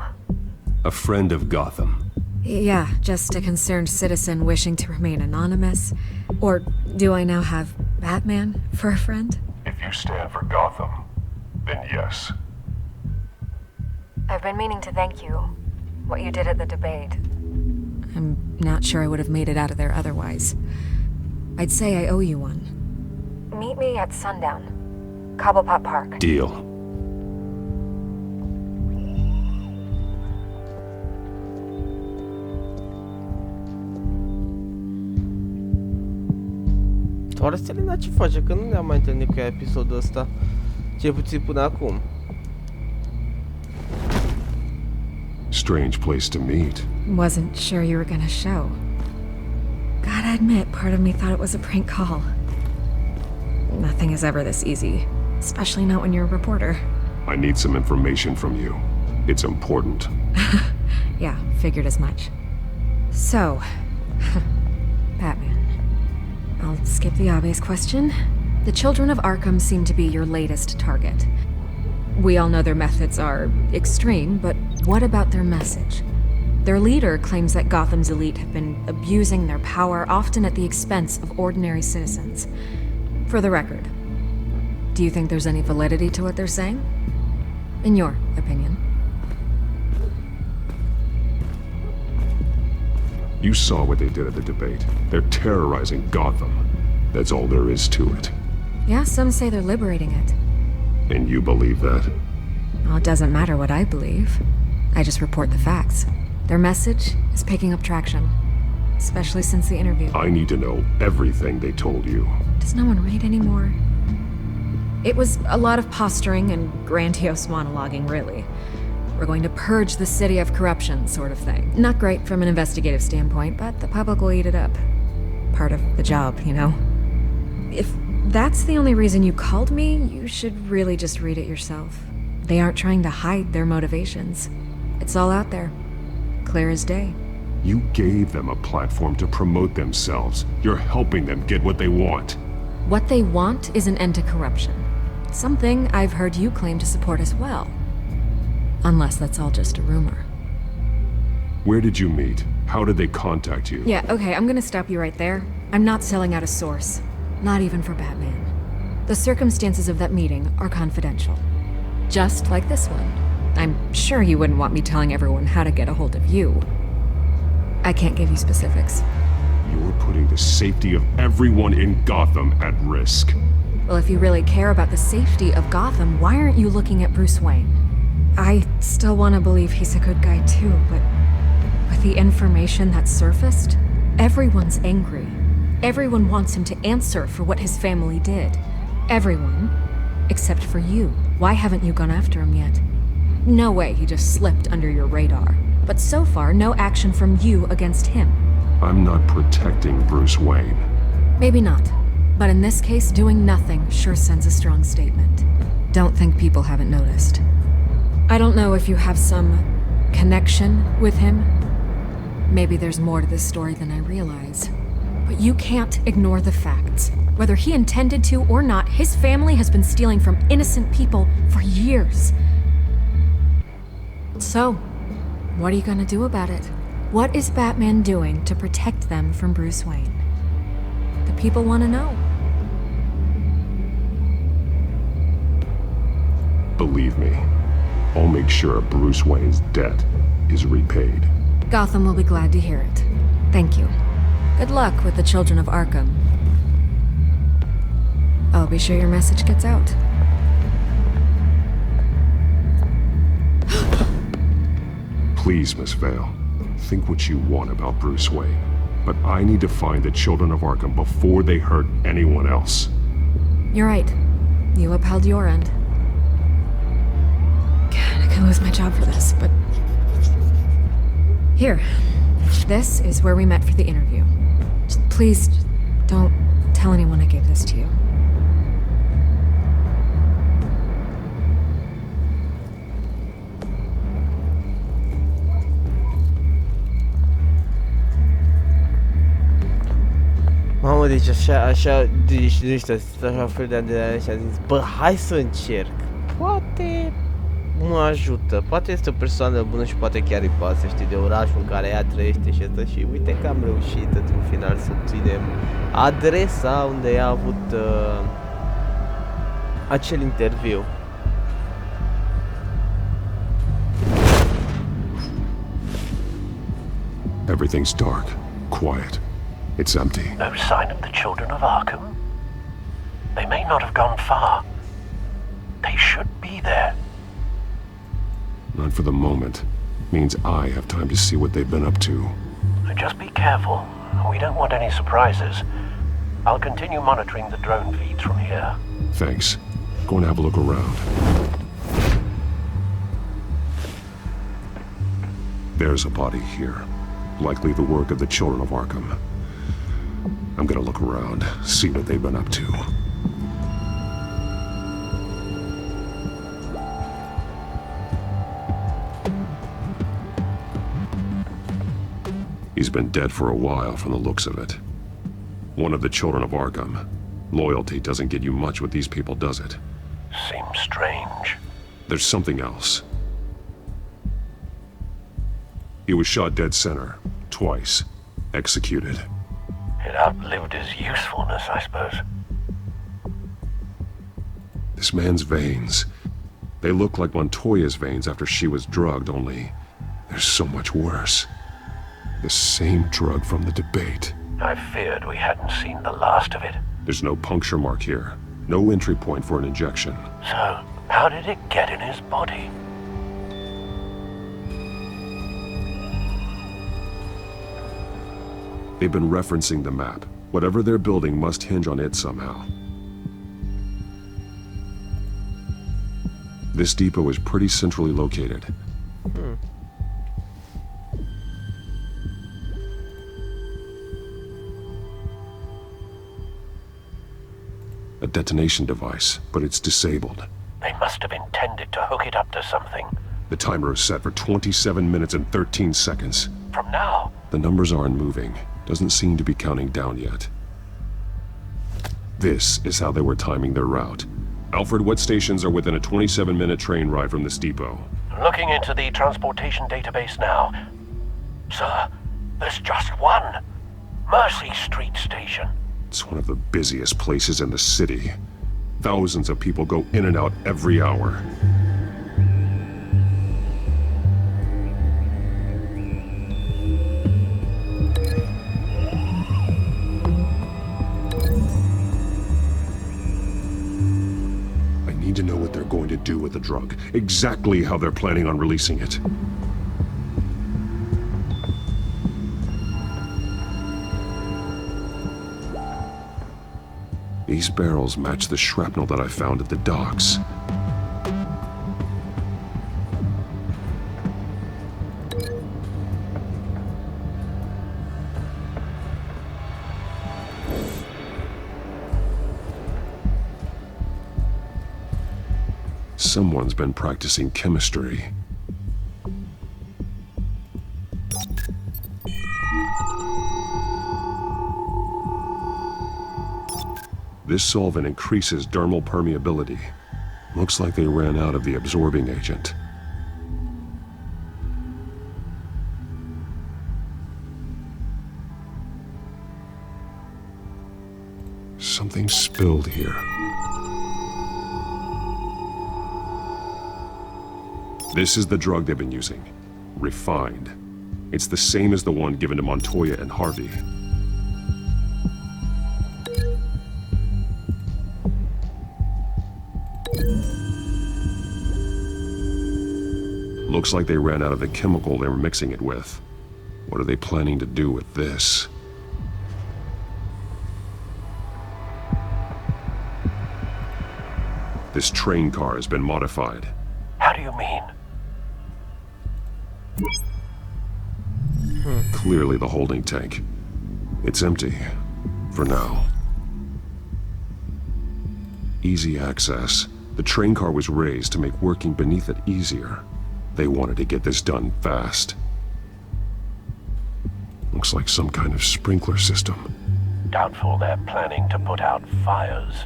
A friend of Gotham. Yeah, just a concerned citizen wishing to remain anonymous. Or do I now have Batman for a friend? If you stand for Gotham, then yes. I've been meaning to thank you. What you did at the debate. I'm not sure I would have made it out of there otherwise. I'd say I owe you one. Meet me at sundown. Cobblepot Park. Deal. Oare Selena ce face? Că nu ne-am mai întâlnit cu ea episodul ăsta. Cel puțin până acum. Strange place to meet. Wasn't sure you were gonna show. Gotta admit, part of me thought it was a prank call. Nothing is ever this easy. Especially not when you're a reporter. I need some information from you. It's important. Yeah, figured as much. So, Batman. I'll skip the obvious question. The children of Arkham seem to be your latest target. We all know their methods are extreme, but what about their message? Their leader claims that Gotham's elite have been abusing their power, often at the expense of ordinary citizens. For the record, do you think there's any validity to what they're saying? In your opinion? You saw what they did at the debate. They're terrorizing Gotham. That's all there is to it. Yeah, some say they're liberating it. And you believe that? Well, it doesn't matter what I believe. I just report the facts. Their message is picking up traction. Especially since the interview. I need to know everything they told you. Does no one read anymore? It was a lot of posturing and grandiose monologuing, really. We're going to purge the city of corruption, sort of thing. Not great from an investigative standpoint, but the public will eat it up. Part of the job, you know? If that's the only reason you called me, you should really just read it yourself. They aren't trying to hide their motivations. It's all out there. Clear as day. You gave them a platform to promote themselves. You're helping them get what they want. What they want is an end to corruption. Something I've heard you claim to support as well. Unless that's all just a rumor. Where did you meet? How did they contact you? Yeah, okay, I'm gonna stop you right there. I'm not selling out a source. Not even for Batman. The circumstances of that meeting are confidential. Just like this one. I'm sure you wouldn't want me telling everyone how to get a hold of you. I can't give you specifics. You're putting the safety of everyone in Gotham at risk. Well, if you really care about the safety of Gotham, why aren't you looking at Bruce Wayne? I still want to believe he's a good guy too, but with the information that surfaced, everyone's angry. Everyone wants him to answer for what his family did. Everyone, except for you. Why haven't you gone after him yet? No way he just slipped under your radar. But so far, no action from you against him. I'm not protecting Bruce Wayne. Maybe not. But in this case, doing nothing sure sends a strong statement. Don't think people haven't noticed. I don't know if you have some connection with him. Maybe there's more to this story than I realize. But you can't ignore the facts. Whether he intended to or not, his family has been stealing from innocent people for years. So, what are you gonna do about it? What is Batman doing to protect them from Bruce Wayne? The people want to know. Believe me, I'll make sure Bruce Wayne's debt is repaid. Gotham will be glad to hear it. Thank you. Good luck with the children of Arkham. I'll be sure your message gets out. Please, Miss Vale, think what you want about Bruce Wayne. But I need to find the children of Arkham before they hurt anyone else. You're right. You upheld your end. God, I could lose my job for this, but... Here. This is where we met for the interview. Please, don't tell anyone I gave this to you. Mamă, deci deci ăștia sunt așa fel de și a zis, bă, hai să încerc. Poate mă ajută. Poate este o persoană bună și poate chiar îi pasă, știi, de orașul în care ea trăiește și asta. Și uite că am reușit într-un final să ținem adresa unde a avut acel interviu. Everything's dark, quiet. It's empty. No sign of the children of Arkham? They may not have gone far. They should be there. Not for the moment. Means I have time to see what they've been up to. Just be careful. We don't want any surprises. I'll continue monitoring the drone feeds from here. Thanks. Go and have a look around. There's a body here. Likely the work of the children of Arkham. I'm gonna look around, see what they've been up to. He's been dead for a while from the looks of it. One of the children of Arkham. Loyalty doesn't get you much with these people, does it? Seems strange. There's something else. He was shot dead center, twice, executed. It outlived his usefulness, I suppose. This man's veins. They look like Montoya's veins after she was drugged, only they're so much worse. The same drug from the debate. I feared we hadn't seen the last of it. There's no puncture mark here. No entry point for an injection. So, how did it get in his body? They've been referencing the map. Whatever they're building must hinge on it somehow. This depot is pretty centrally located. A detonation device, but it's disabled. They must have intended to hook it up to something. The timer is set for 27 minutes and 13 seconds. From now? The numbers aren't moving. Doesn't seem to be counting down yet. This is how they were timing their route. Alfred, what stations are within a 27-minute train ride from this depot? Looking into the transportation database now. Sir, there's just one. Mercy Street Station. It's one of the busiest places in the city. Thousands of people go in and out every hour. I need to know what they're going to do with the drug. Exactly how they're planning on releasing it. These barrels match the shrapnel that I found at the docks. Someone's been practicing chemistry. This solvent increases dermal permeability. Looks like they ran out of the absorbing agent. Something spilled here. This is the drug they've been using. Refined. It's the same as the one given to Montoya and Harvey. Looks like they ran out of the chemical they were mixing it with. What are they planning to do with this? This train car has been modified. How do you mean? Clearly the holding tank. It's empty. For now. Easy access. The train car was raised to make working beneath it easier. They wanted to get this done fast. Looks like some kind of sprinkler system. Doubtful they're planning to put out fires.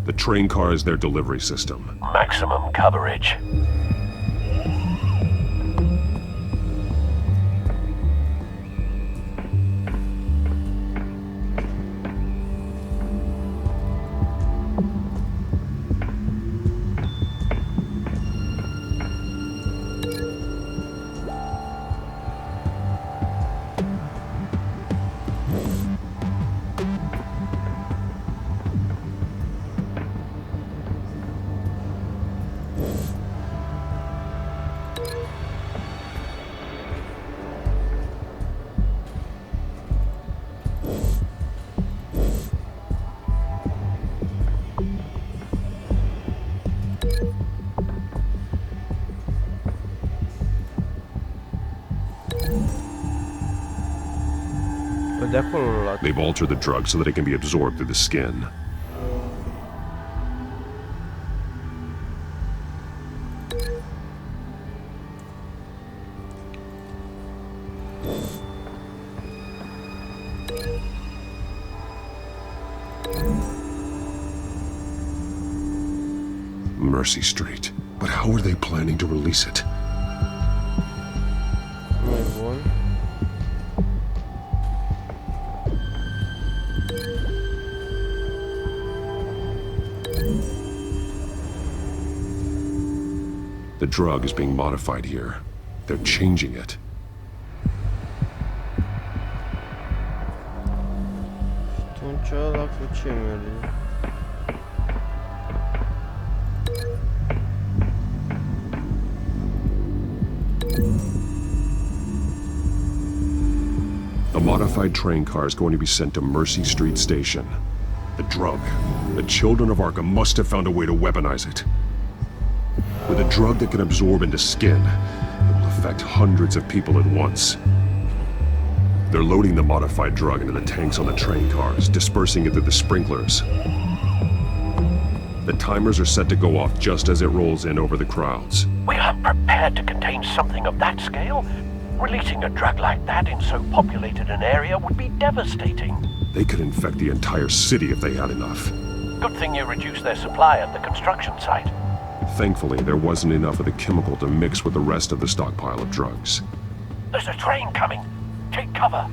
The train car is their delivery system. Maximum coverage. De acolo l-a luat. They've altered the drug so that it can be absorbed through the skin. Mercy Street. But how are they planning to release it? The drug is being modified here. They're changing it. Atunci ăla cu ce merge? The modified train car is going to be sent to Mercy Street Station. The drug. The children of Arkham must have found a way to weaponize it. With a drug that can absorb into skin, it will affect hundreds of people at once. They're loading the modified drug into the tanks on the train cars, dispersing it through the sprinklers. The timers are set to go off just as it rolls in over the crowds. We aren't prepared to contain something of that scale. Releasing a drug like that in so populated an area would be devastating. They could infect the entire city if they had enough. Good thing you reduced their supply at the construction site. Thankfully, there wasn't enough of the chemical to mix with the rest of the stockpile of drugs. There's a train coming. Take cover.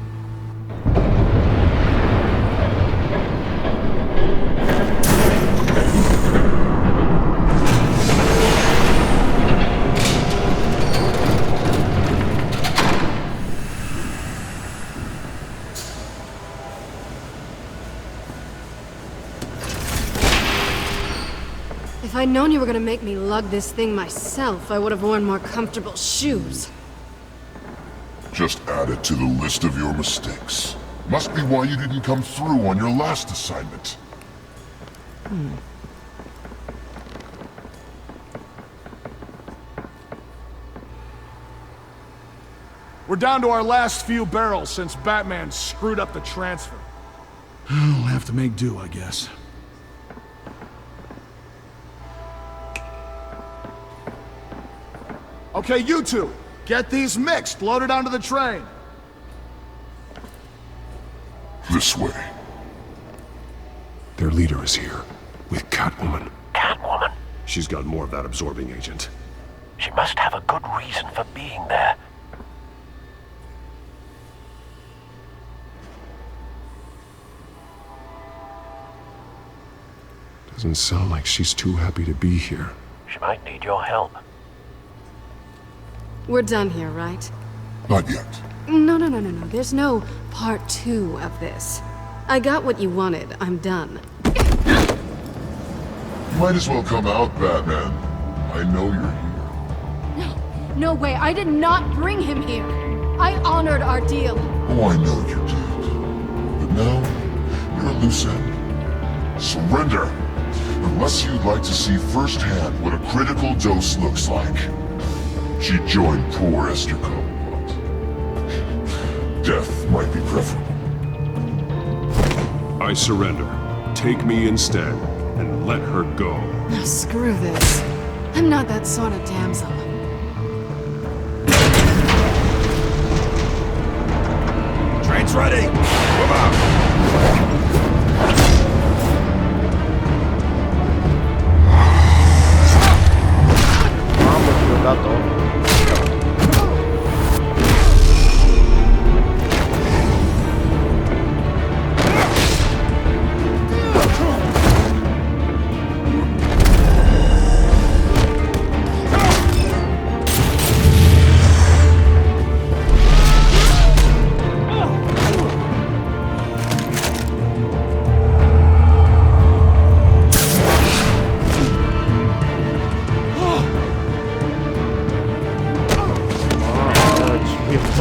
If I'd known you were gonna make me lug this thing myself, I would have worn more comfortable shoes. Just add it to the list of your mistakes. Must be why you didn't come through on your last assignment. We're down to our last few barrels since Batman screwed up the transfer. We'll have to make do, I guess. Okay, you two, get these mixed, loaded onto the train. This way. Their leader is here, with Catwoman. Catwoman? She's got more of that absorbing agent. She must have a good reason for being there. Doesn't sound like she's too happy to be here. She might need your help. We're done here, right? Not yet. No. There's no part 2 of this. I got what you wanted. I'm done. You might as well come out, Batman. I know you're here. No way. I did not bring him here. I honored our deal. Oh, I know you did. But now, you're a loose end. Surrender. Unless you'd like to see firsthand what a critical dose looks like. She joined poor Esther Cobblepot. Death might be preferable. I surrender. Take me instead, and let her go. Now screw this. I'm not that sort of damsel. Train's ready! Move out!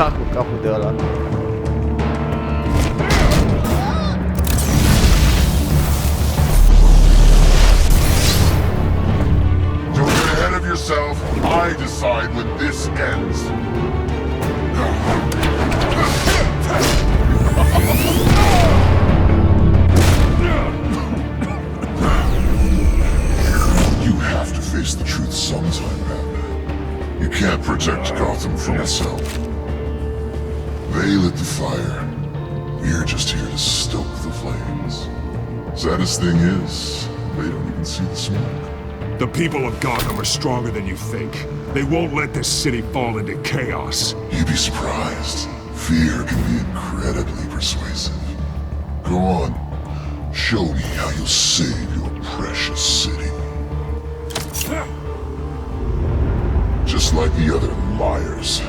Cu capul de ăla. Don't get ahead of yourself. I decide when this ends. can't protect Gotham from itself. They lit the fire. We're just here to stoke the flames. Saddest thing is, they don't even see the smoke. The people of Gotham are stronger than you think. They won't let this city fall into chaos. You'd be surprised. Fear can be incredibly persuasive. Go on. Show me how you'll save your precious city. Just like the other liars.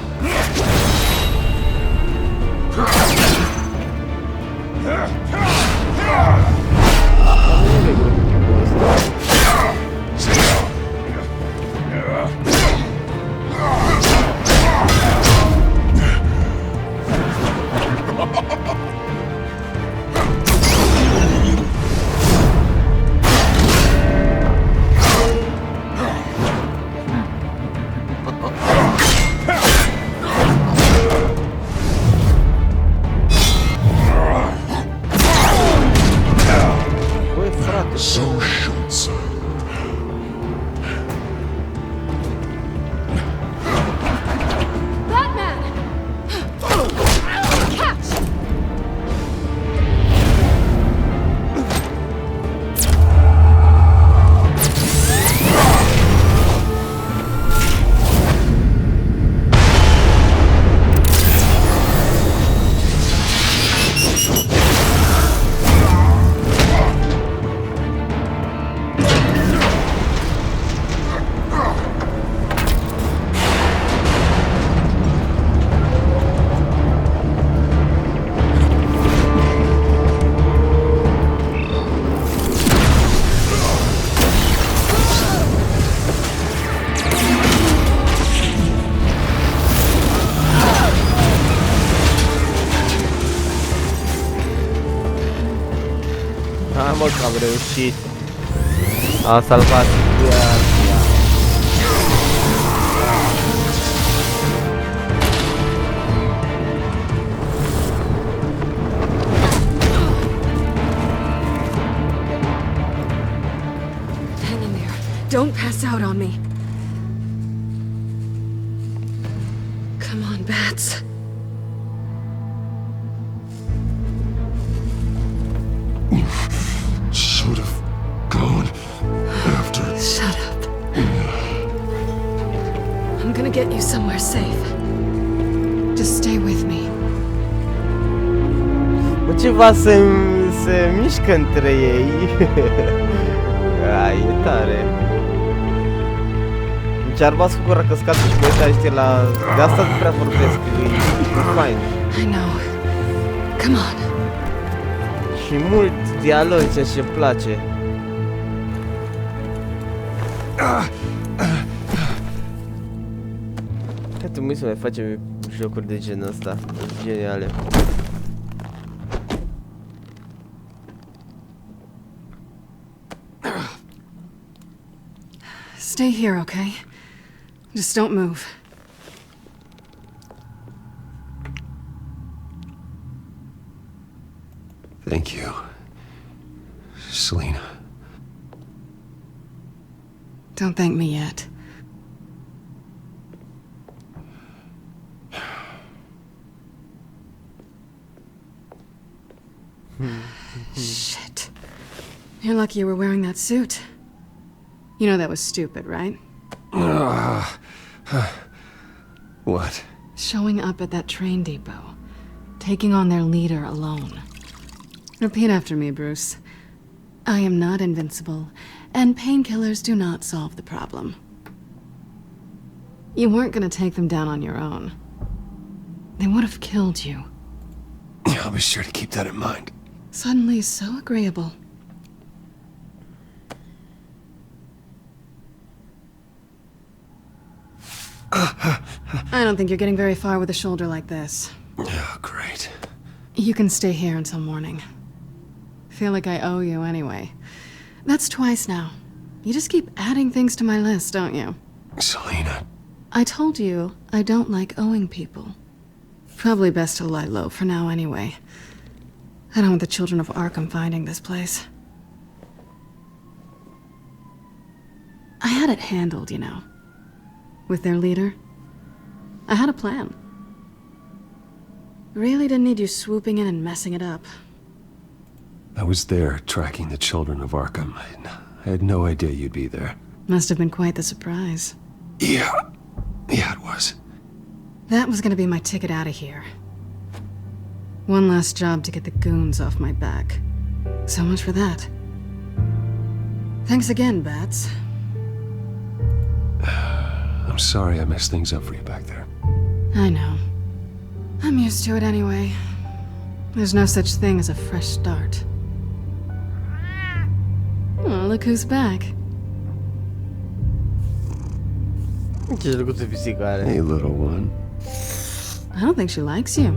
So short-sighted. Batman! Catch! Mă, că am reușit. A salvat viața. Hang in there. Don't pass out on me. Come on, bats. Should have gone after. Shut up. I'm gonna get you somewhere safe. Just stay with me. Bă, ceva se mișcă între ei. Ai, e tare. Deci Arbas cu gura căscată și cu ăsta, știi, la... De asta nu prea vorbesc, e fain. I know. Come on. Și mult dialog, ceea ce îmi place. Că trebuie să mai facem jocuri de genul ăsta, geniale. Stay here, okay? Just don't move. Thank you, Selena. Don't thank me yet. Shit. You're lucky you were wearing that suit. You know that was stupid, right? What? Showing up at that train depot. Taking on their leader alone. Repeat after me, Bruce. I am not invincible, and painkillers do not solve the problem. You weren't gonna take them down on your own. They would have killed you. I'll be sure to keep that in mind. Suddenly so agreeable. I don't think you're getting very far with a shoulder like this. Oh, great. You can stay here until morning. Feel like I owe you anyway. That's twice now. You just keep adding things to my list, don't you? Selena. I told you I don't like owing people. Probably best to lie low for now anyway. I don't want the children of Arkham finding this place. I had it handled, you know. With their leader, I had a plan. Really didn't need you swooping in and messing it up. I was there tracking the children of Arkham. I had no idea you'd be there. Must have been quite the surprise. Yeah, it was. That was gonna be my ticket out of here. One last job to get the goons off my back. So much for that. Thanks again, Bats. I'm sorry I messed things up for you back there. I know. I'm used to it anyway. There's no such thing as a fresh start. Oh, look who's back. Hey, little one. I don't think she likes you.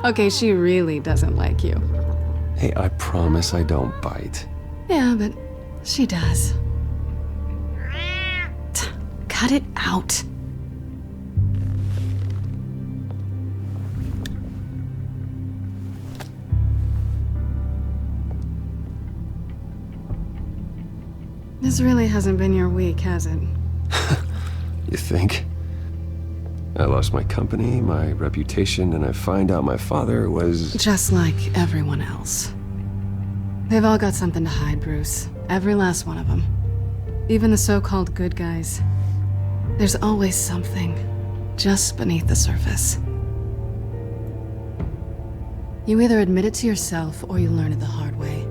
Okay, she really doesn't like you. Hey, I promise I don't bite. Yeah, but she does. Cut it out. This really hasn't been your week, has it? You think? I lost my company, my reputation, and I find out my father was... Just like everyone else. They've all got something to hide, Bruce. Every last one of them. Even the so-called good guys. There's always something just beneath the surface. You either admit it to yourself or you learn it the hard way.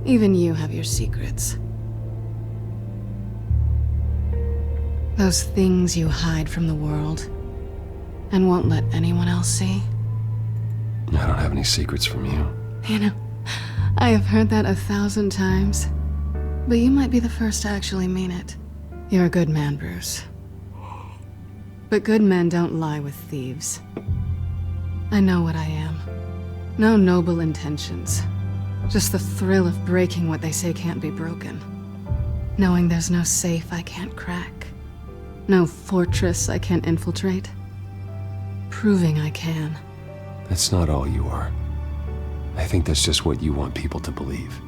Even you have your secrets. Those things you hide from the world and won't let anyone else see. I don't have any secrets from you. You know, I have heard that 1,000 times, but you might be the first to actually mean it. You're a good man, Bruce. But good men don't lie with thieves. I know what I am. No noble intentions. Just the thrill of breaking what they say can't be broken. Knowing there's no safe I can't crack. No fortress I can't infiltrate. Proving I can. That's not all you are. I think that's just what you want people to believe.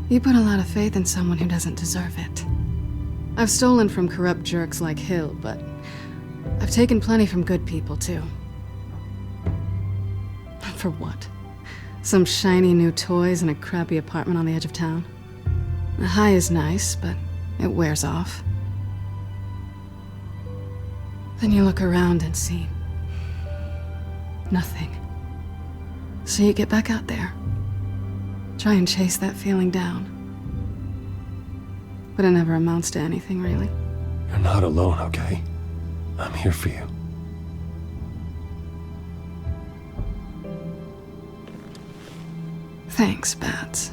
You put a lot of faith in someone who doesn't deserve it. I've stolen from corrupt jerks like Hill, but I've taken plenty from good people, too. For what? Some shiny new toys and a crappy apartment on the edge of town? The high is nice, but it wears off. Then you look around and see nothing. So you get back out there. Try and chase that feeling down. But it never amounts to anything, really. You're not alone, okay? I'm here for you. Thanks, Bats.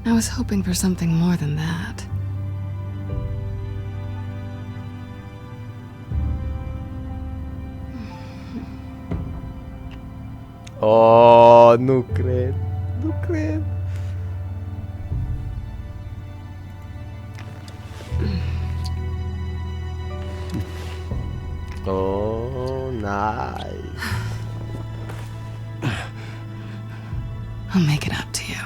I was hoping for something more than that. Oh, nu cred. Nu cred. Oh, nice. I'll make it up to you.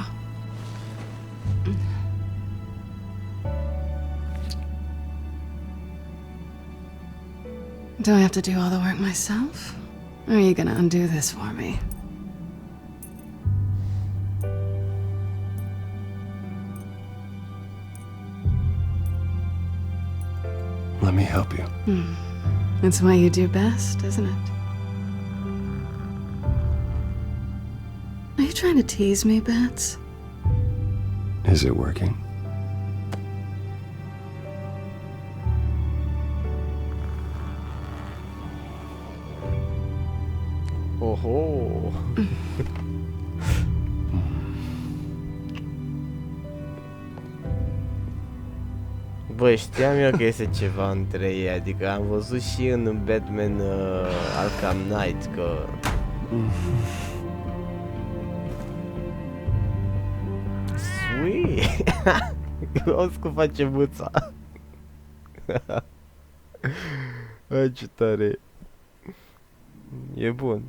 Do I have to do all the work myself? Or are you gonna undo this for me? Let me help you. It's what you do best, isn't it? Are you trying to tease me, Bats? Is it working? Oho. Bă, știam eu că este ceva între ei, adică am văzut și în Batman Arkham Knight că... Sweet! Auzi cum face buța. Ai, ce tare. E bun.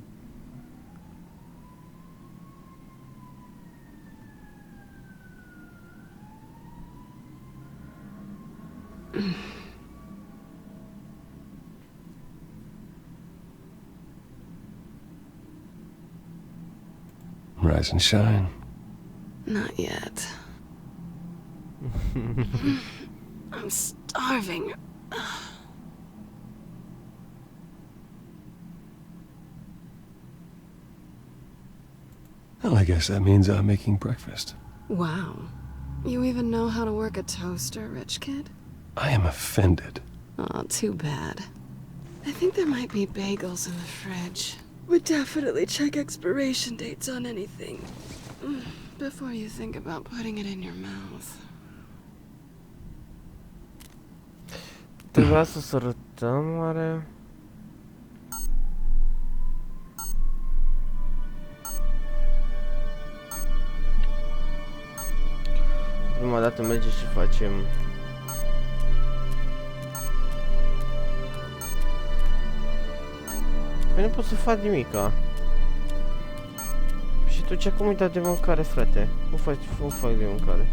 Rise and shine. Not yet. I'm starving. Well, I guess that means I'm making breakfast. Wow. You even know how to work a toaster, rich kid? I am offended. Oh, too bad. I think there might be bagels in the fridge. Would definitely check expiration dates on anything before you think about putting it in your mouth. Trebuia să sărutăm, oare? Prima dată merge și facem... Păi nu pot să fac nimica. Și tu ce cum uita de mâncare, frate? Nu fac de mâncare.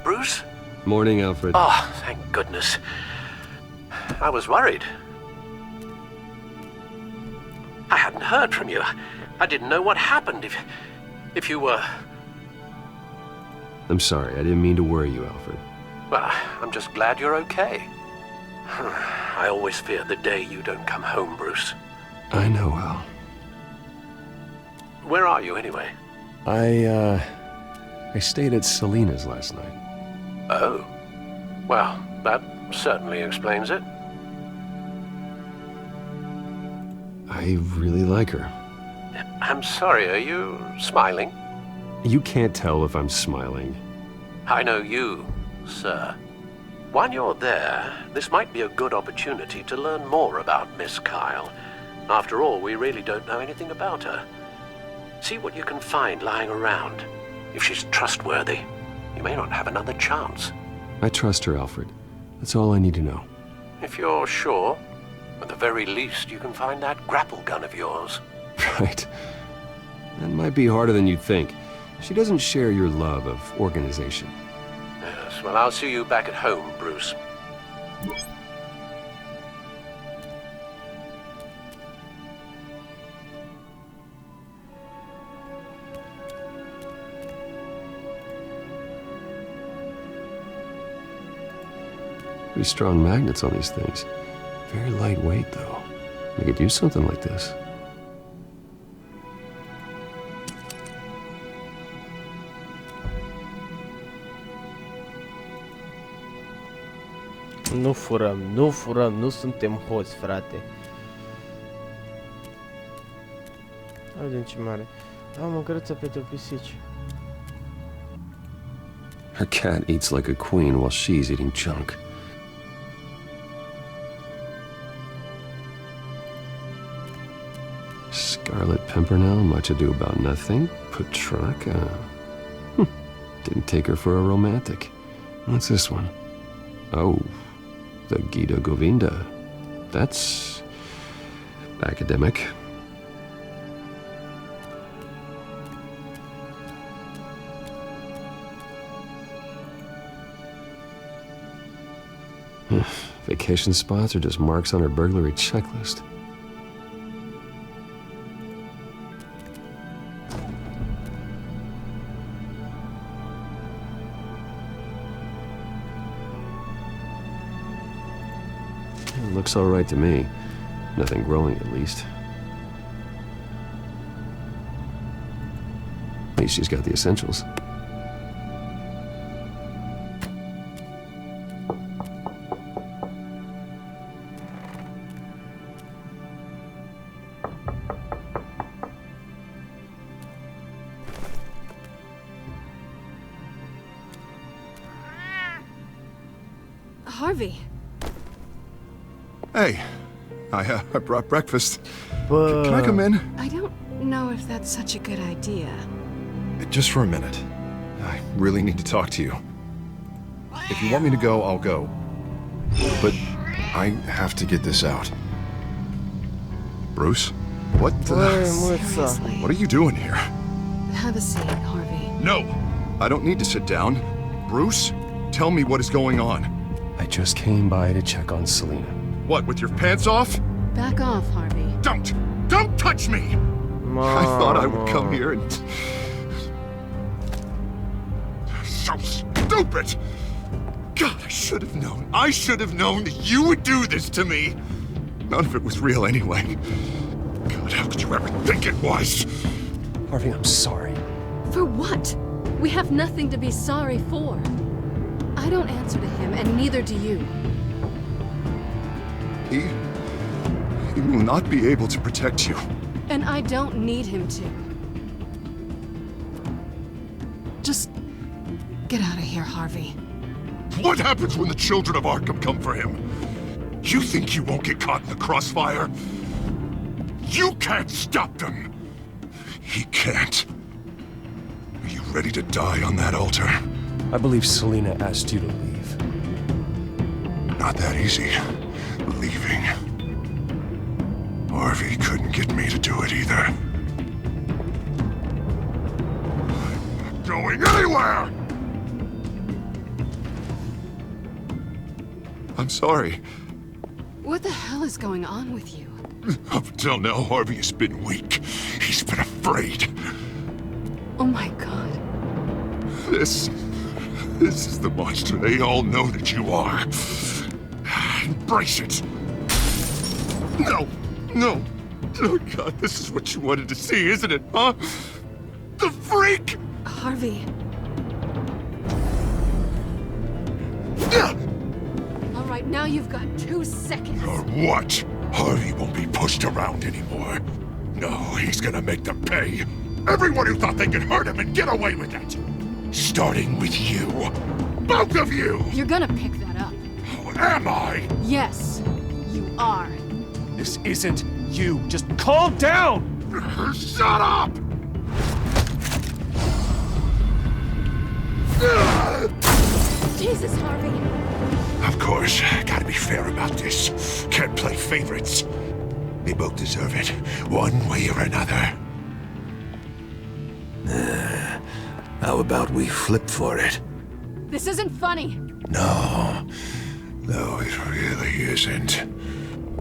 Bruce? Morning, Alfred. Oh, thank goodness. I was worried. I hadn't heard from you. I didn't know what happened. If you were... I'm sorry, I didn't mean to worry you, Alfred. Well, I'm just glad you're okay. I always fear the day you don't come home, Bruce. I know, Al. Where are you, anyway? I stayed at Selena's last night. Oh. Well, that certainly explains it. I really like her. I'm sorry, are you smiling? You can't tell if I'm smiling. I know you, sir. While you're there, this might be a good opportunity to learn more about Miss Kyle. After all, we really don't know anything about her. See what you can find lying around. If she's trustworthy, you may not have another chance. I trust her, Alfred. That's all I need to know. If you're sure, at the very least, you can find that grapple gun of yours. Right. That might be harder than you'd think. She doesn't share your love of organization. Yes, well, I'll see you back at home, Bruce. Pretty strong magnets on these things. Very lightweight, though. We could use something like this. Nu furăm, nu suntem hoți, frate. Vedem ce mare. Am o mâncăruță pentru pisici. Her cat eats like a queen while she's eating junk. Scarlet Pimpernel, much ado about nothing. Petrarca. Didn't take her for a romantic. What's this one? Oh, the Gita Govinda. That's academic. Vacation spots are just marks on her burglary checklist. Looks all right to me. Nothing growing, at least. At least she's got the essentials. Harvey. Hey, I brought breakfast. Can I come in? I don't know if that's such a good idea. Just for a minute. I really need to talk to you. If you want me to go, I'll go. But I have to get this out. Bruce? What the... What are you doing here? Have a seat, Harvey. No! I don't need to sit down. Bruce, tell me what is going on. I just came by to check on Selena. What, with your pants off? Back off, Harvey. Don't touch me! I thought I would come here and... So stupid! God, I should have known. I should have known that you would do this to me. None of it was real anyway. God, how could you ever think it was? Harvey, I'm sorry. For what? We have nothing to be sorry for. I don't answer to him, and neither do you. He will not be able to protect you. And I don't need him to. Just get out of here, Harvey. What happens when the children of Arkham come for him? You think you won't get caught in the crossfire? You can't stop them! He can't. Are you ready to die on that altar? I believe Selena asked you to leave. Not that easy. Leaving. Harvey couldn't get me to do it either. I'm not going anywhere! I'm sorry. What the hell is going on with you? Up until now, Harvey has been weak. He's been afraid. Oh my God. This is the monster they all know that you are. Embrace it. No. Oh God, this is what you wanted to see, isn't it, huh? The freak! Harvey. All right, now you've got 2 seconds. Or what? Harvey won't be pushed around anymore. No, he's gonna make them pay. Everyone who thought they could hurt him and get away with it. Starting with you. Both of you! You're gonna pick that up. Oh, am I? Yes, you are. This isn't you. Just calm down! Shut up! Jesus, Harvey. Of course, gotta be fair about this. Can't play favorites. They both deserve it, one way or another. How about we flip for it? This isn't funny. No, it really isn't.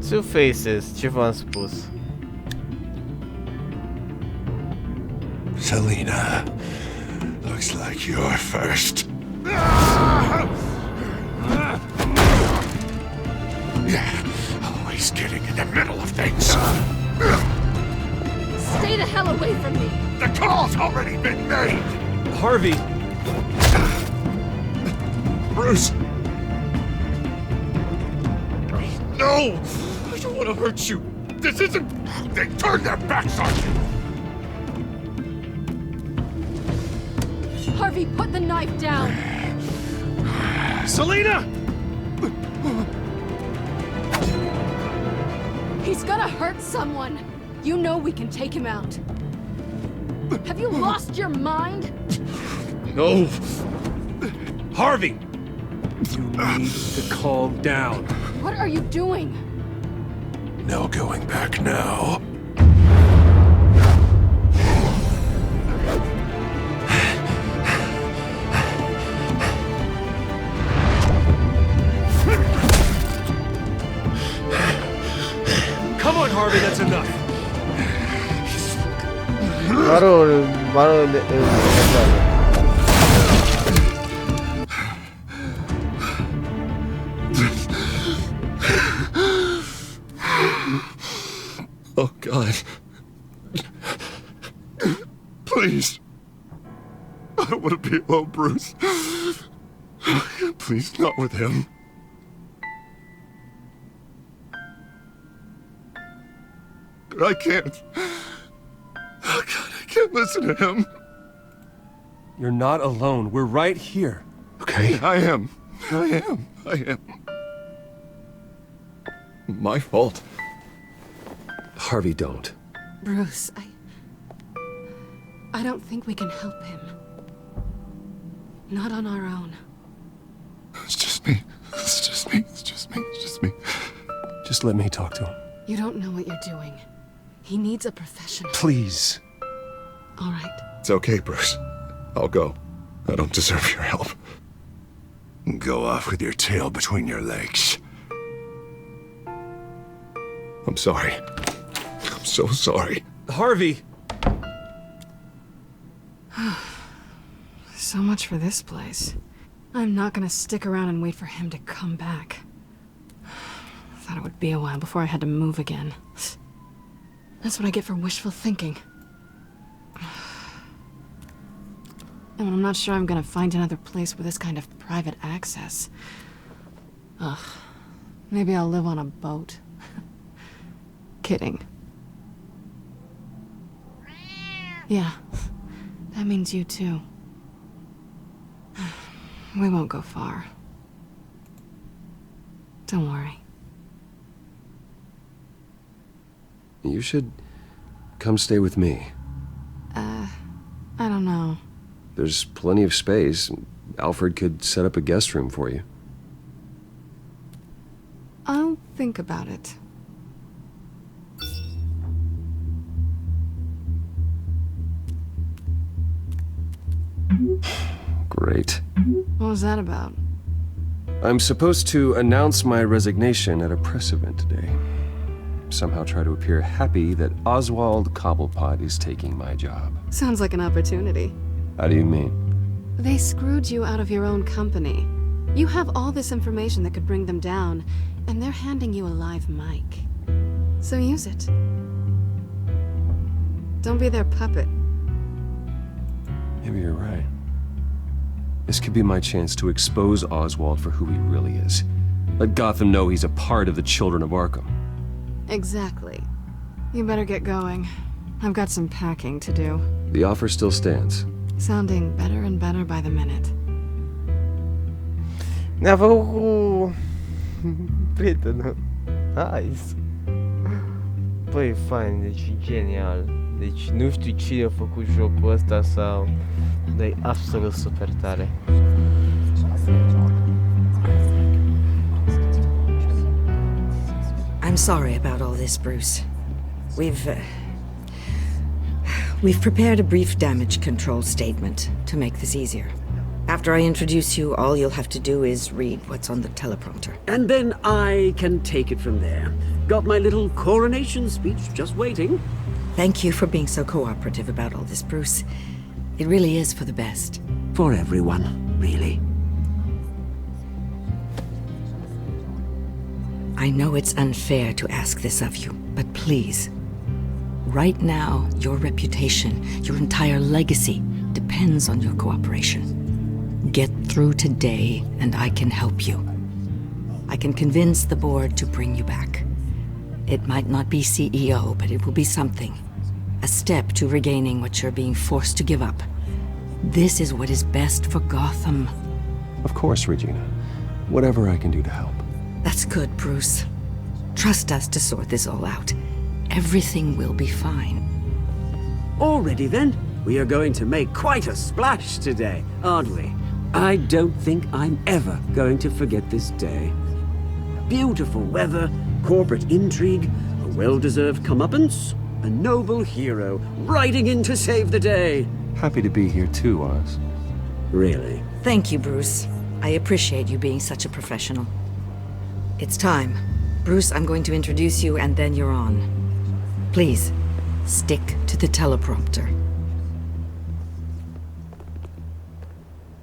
2 Faces, ce v-am spus? Selena, looks like you're first. Yeah, always getting in the middle of things. Stay the hell away from me. The call's already been made. Harvey. Bruce. No, I don't want to hurt you. This isn't... They turned their backs on you. Harvey, put the knife down. Selena! He's gonna hurt someone. You know we can take him out. Have you lost your mind? No. Harvey! You need to calm down. What are you doing? No going back now. Come on, Harvey, that's enough. Oh, God. Please. I don't want to be alone, Bruce. Please, not with him. I can't. Oh, God, I can't listen to him. You're not alone. We're right here. Okay? I am. My fault. Harvey, don't. Bruce, I don't think we can help him. Not on our own. It's just me. It's just me. It's just me. It's just me. Just let me talk to him. You don't know what you're doing. He needs a professional. Please. All right. It's okay, Bruce. I'll go. I don't deserve your help. Go off with your tail between your legs. I'm sorry. I'm so sorry. Harvey! So much for this place. I'm not gonna stick around and wait for him to come back. Thought it would be a while before I had to move again. That's what I get for wishful thinking. And I'm not sure I'm gonna find another place with this kind of private access. Ugh. Maybe I'll live on a boat. Kidding. Yeah. That means you too. We won't go far. Don't worry. You should come stay with me. I don't know. There's plenty of space. Alfred could set up a guest room for you. I'll think about it. Great. What was that about? I'm supposed to announce my resignation at a press event today. Somehow try to appear happy that Oswald Cobblepot is taking my job. Sounds like an opportunity. How do you mean? They screwed you out of your own company. You have all this information that could bring them down, and they're handing you a live mic. So use it. Don't be their puppet. Maybe you're right. This could be my chance to expose Oswald for who he really is. Let Gotham know he's a part of the Children of Arkham. Exactly. You better get going. I've got some packing to do. The offer still stands. Sounding better and better by the minute. Ne-a făcut cu prietenă. Nice. Păi, fain, deci genial. Deci nu știu cine a făcut jocul ăsta sau... Dar e absolut super tare. I'm sorry about all this, Bruce. We've prepared a brief damage control statement to make this easier. After I introduce you, all you'll have to do is read what's on the teleprompter. And then I can take it from there. Got my little coronation speech just waiting. Thank you for being so cooperative about all this, Bruce. It really is for the best. For everyone, really. I know it's unfair to ask this of you, but please. Right now, your reputation, your entire legacy, depends on your cooperation. Get through today, and I can help you. I can convince the board to bring you back. It might not be CEO, but it will be something. A step to regaining what you're being forced to give up. This is what is best for Gotham. Of course, Regina. Whatever I can do to help. That's good, Bruce. Trust us to sort this all out. Everything will be fine. Already then, we are going to make quite a splash today, aren't we? I don't think I'm ever going to forget this day. Beautiful weather, corporate intrigue, a well-deserved comeuppance, a noble hero riding in to save the day. Happy to be here too, Oz. Really? Thank you, Bruce. I appreciate you being such a professional. It's time. Bruce, I'm going to introduce you and then you're on. Please, stick to the teleprompter.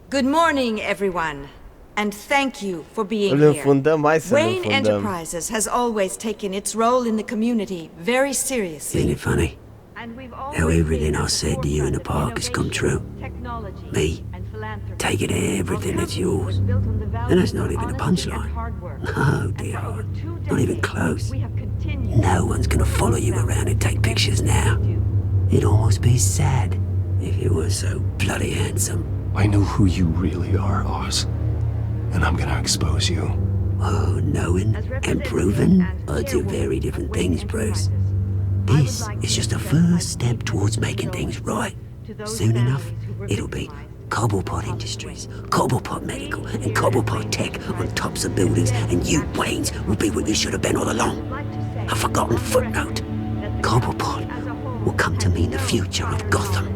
Good morning, everyone. And thank you for being here. Wayne Enterprises has always taken its role in the community very seriously. Isn't it funny? How everything I said to you in the park has come true. Me, taking everything that's yours. And that's not even a punchline. No, dear, not even close. No one's gonna follow you around and take pictures now. It'd almost be sad if you were so bloody handsome. I know who you really are, Oz. And I'm gonna expose you. Oh, knowing and proving are two very different things, Bruce. This is just a first step towards making things right. Soon enough, it'll be Cobblepot Industries, Cobblepot Medical, and Cobblepot Tech on tops of buildings, and you, Waynes, will be what you should have been all along. A forgotten footnote. Cobblepot will come to mean the future of Gotham.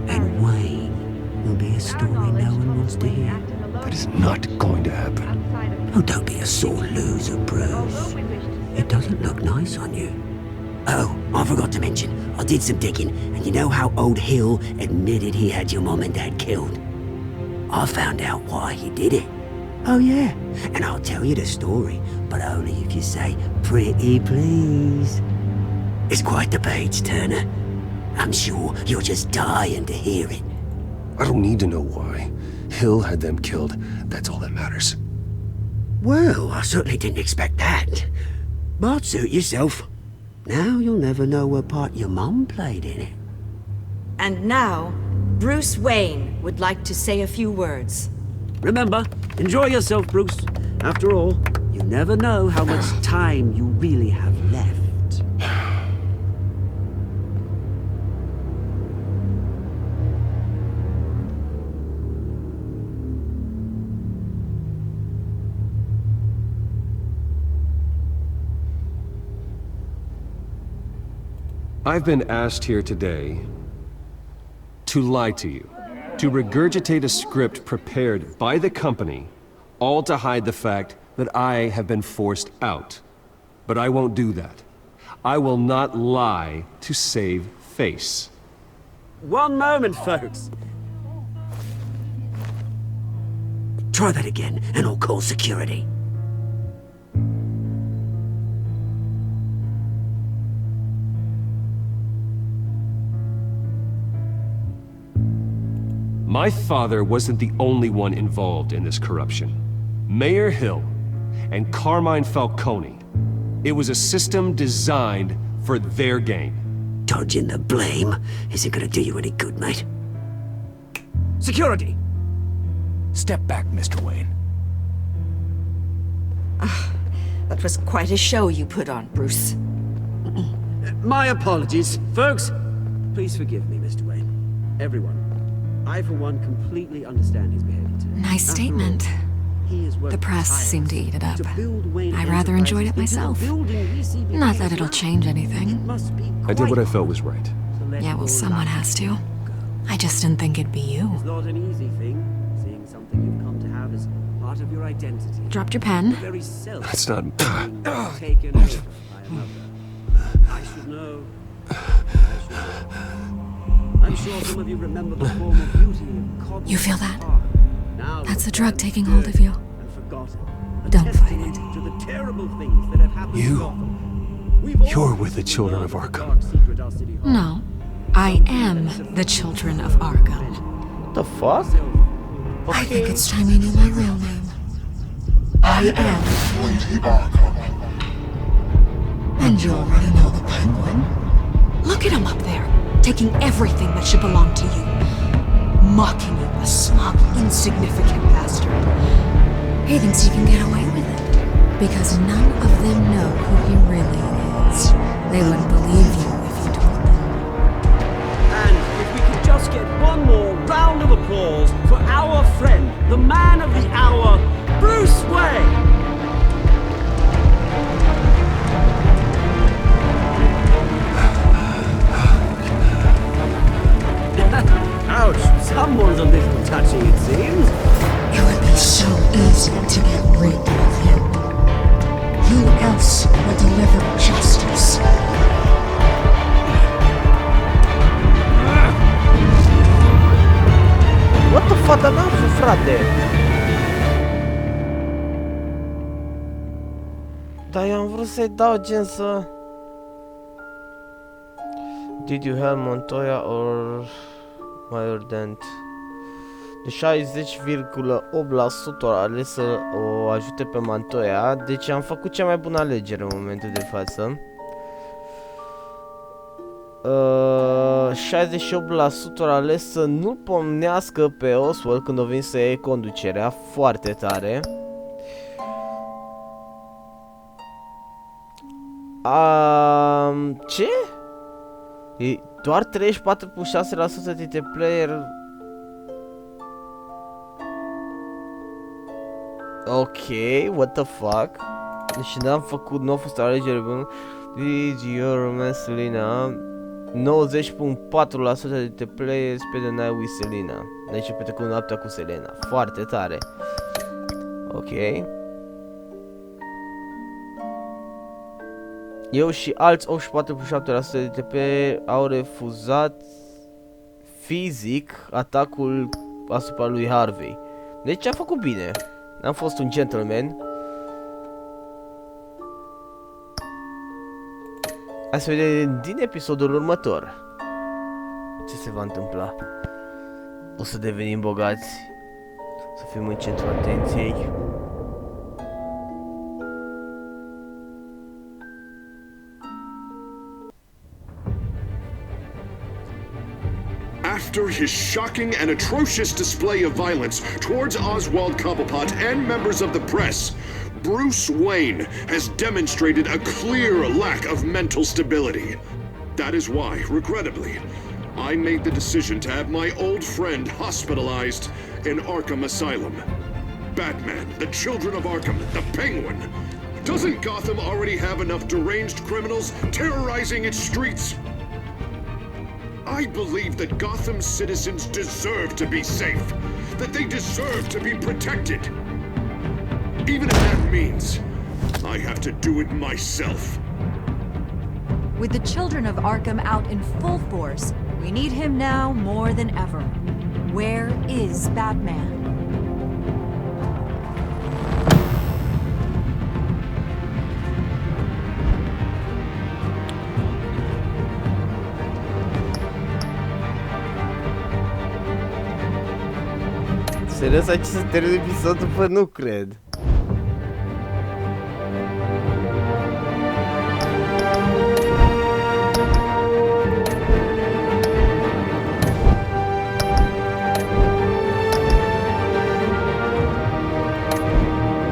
And Wayne will be a story no one wants to hear. That is not going to happen. Oh, don't be a sore loser, Bruce. It doesn't look nice on you. Oh, I forgot to mention, I did some digging, and you know how old Hill admitted he had your mom and dad killed? I found out why he did it. Oh yeah, and I'll tell you the story, but only if you say, pretty please. It's quite the page, Turner. I'm sure you're just dying to hear it. I don't need to know why. Hill had them killed. That's all that matters. Well, I certainly didn't expect that. But suit yourself. Now you'll never know what part your mum played in it. And now, Bruce Wayne would like to say a few words. Remember, enjoy yourself, Bruce. After all, you never know how much time you really have left. I've been asked here today to lie to you, to regurgitate a script prepared by the company, all to hide the fact that I have been forced out. But I won't do that. I will not lie to save face. One moment, folks. Try that again, and I'll call security. My father wasn't the only one involved in this corruption. Mayor Hill and Carmine Falcone. It was a system designed for their gain. Dodging the blame isn't gonna do you any good, mate. Security! Step back, Mr. Wayne. That was quite a show you put on, Bruce. My apologies. Folks, please forgive me, Mr. Wayne. Everyone. I, for one, completely understand his behavior today. Nice statement. The press seemed to eat it up. I rather enjoyed it myself. Not that it'll change anything. I did what I felt was right. Yeah, well, someone has to. I just didn't think it'd be you. It's not an easy thing, seeing something you've come to have as part of your identity. Dropped your pen. That's not... Taken over by another. I should know. I'm sure some of you remember the form of beauty of Cobb. You feel that? That's the drug taking hold of you. Don't fight it. To the terrible things that have happened You're with the children of Arkham. No. I am the children of Arkham. What the fuck? I think it's time you knew my real name. I am Lady Arkham. And you already know the Penguin. Look at him up there, taking everything that should belong to you. Mocking you, a smug, insignificant bastard. He thinks he can get away with it, because none of them know who he really is. They wouldn't believe you if you told them. And if we could just get one more round of applause for our friend, the man of the hour, Bruce Wayne! Ouch, someone's a little touchy, it seems. It would be so easy to get rid of him. Who else will deliver justice? What the fuck n-am fi, frate? Dar eu am vrut să-i dau gen să... Did you help Montoya or Mayor Dent? De 60,8% ales să o ajute pe Montoya, deci am făcut cea mai bună alegere în momentul de față. 68% ales să nu pomnească pe Oswald când o vin să iei conducerea, foarte tare. Ce? Doar 34.6% dintre player. Ok, what the fuck? Deci n-am făcut, nu a fost alegere bună. DGO Selena. 90.4% dintre players pe the night with Selena. Deci petrecut noaptea cu Selena. Foarte tare. Ok. Eu și alți 84.7% dintre player au refuzat fizic atacul asupra lui Harvey. Deci a făcut bine. Am fost un gentleman. Hai să vedem din episodul următor ce se va întâmpla. O să devenim bogați, să fim în centrul atenției. After his shocking and atrocious display of violence towards Oswald Cobblepot and members of the press, Bruce Wayne has demonstrated a clear lack of mental stability. That is why, regrettably, I made the decision to have my old friend hospitalized in Arkham Asylum. Batman, the Children of Arkham, the Penguin. Doesn't Gotham already have enough deranged criminals terrorizing its streets? I believe that Gotham's citizens deserve to be safe, that they deserve to be protected. Even if that means I have to do it myself. With the Children of Arkham out in full force, we need him now more than ever. Where is Batman? Serios, aici să termin episodul? Bă, nu cred.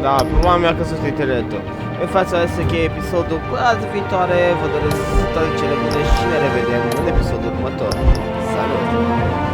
Da, problema mea că sunt internetul. În fața să încheie episodul. Până data viitoare, vă doresc toate cele bune și ne revedem în episodul următor. Salut!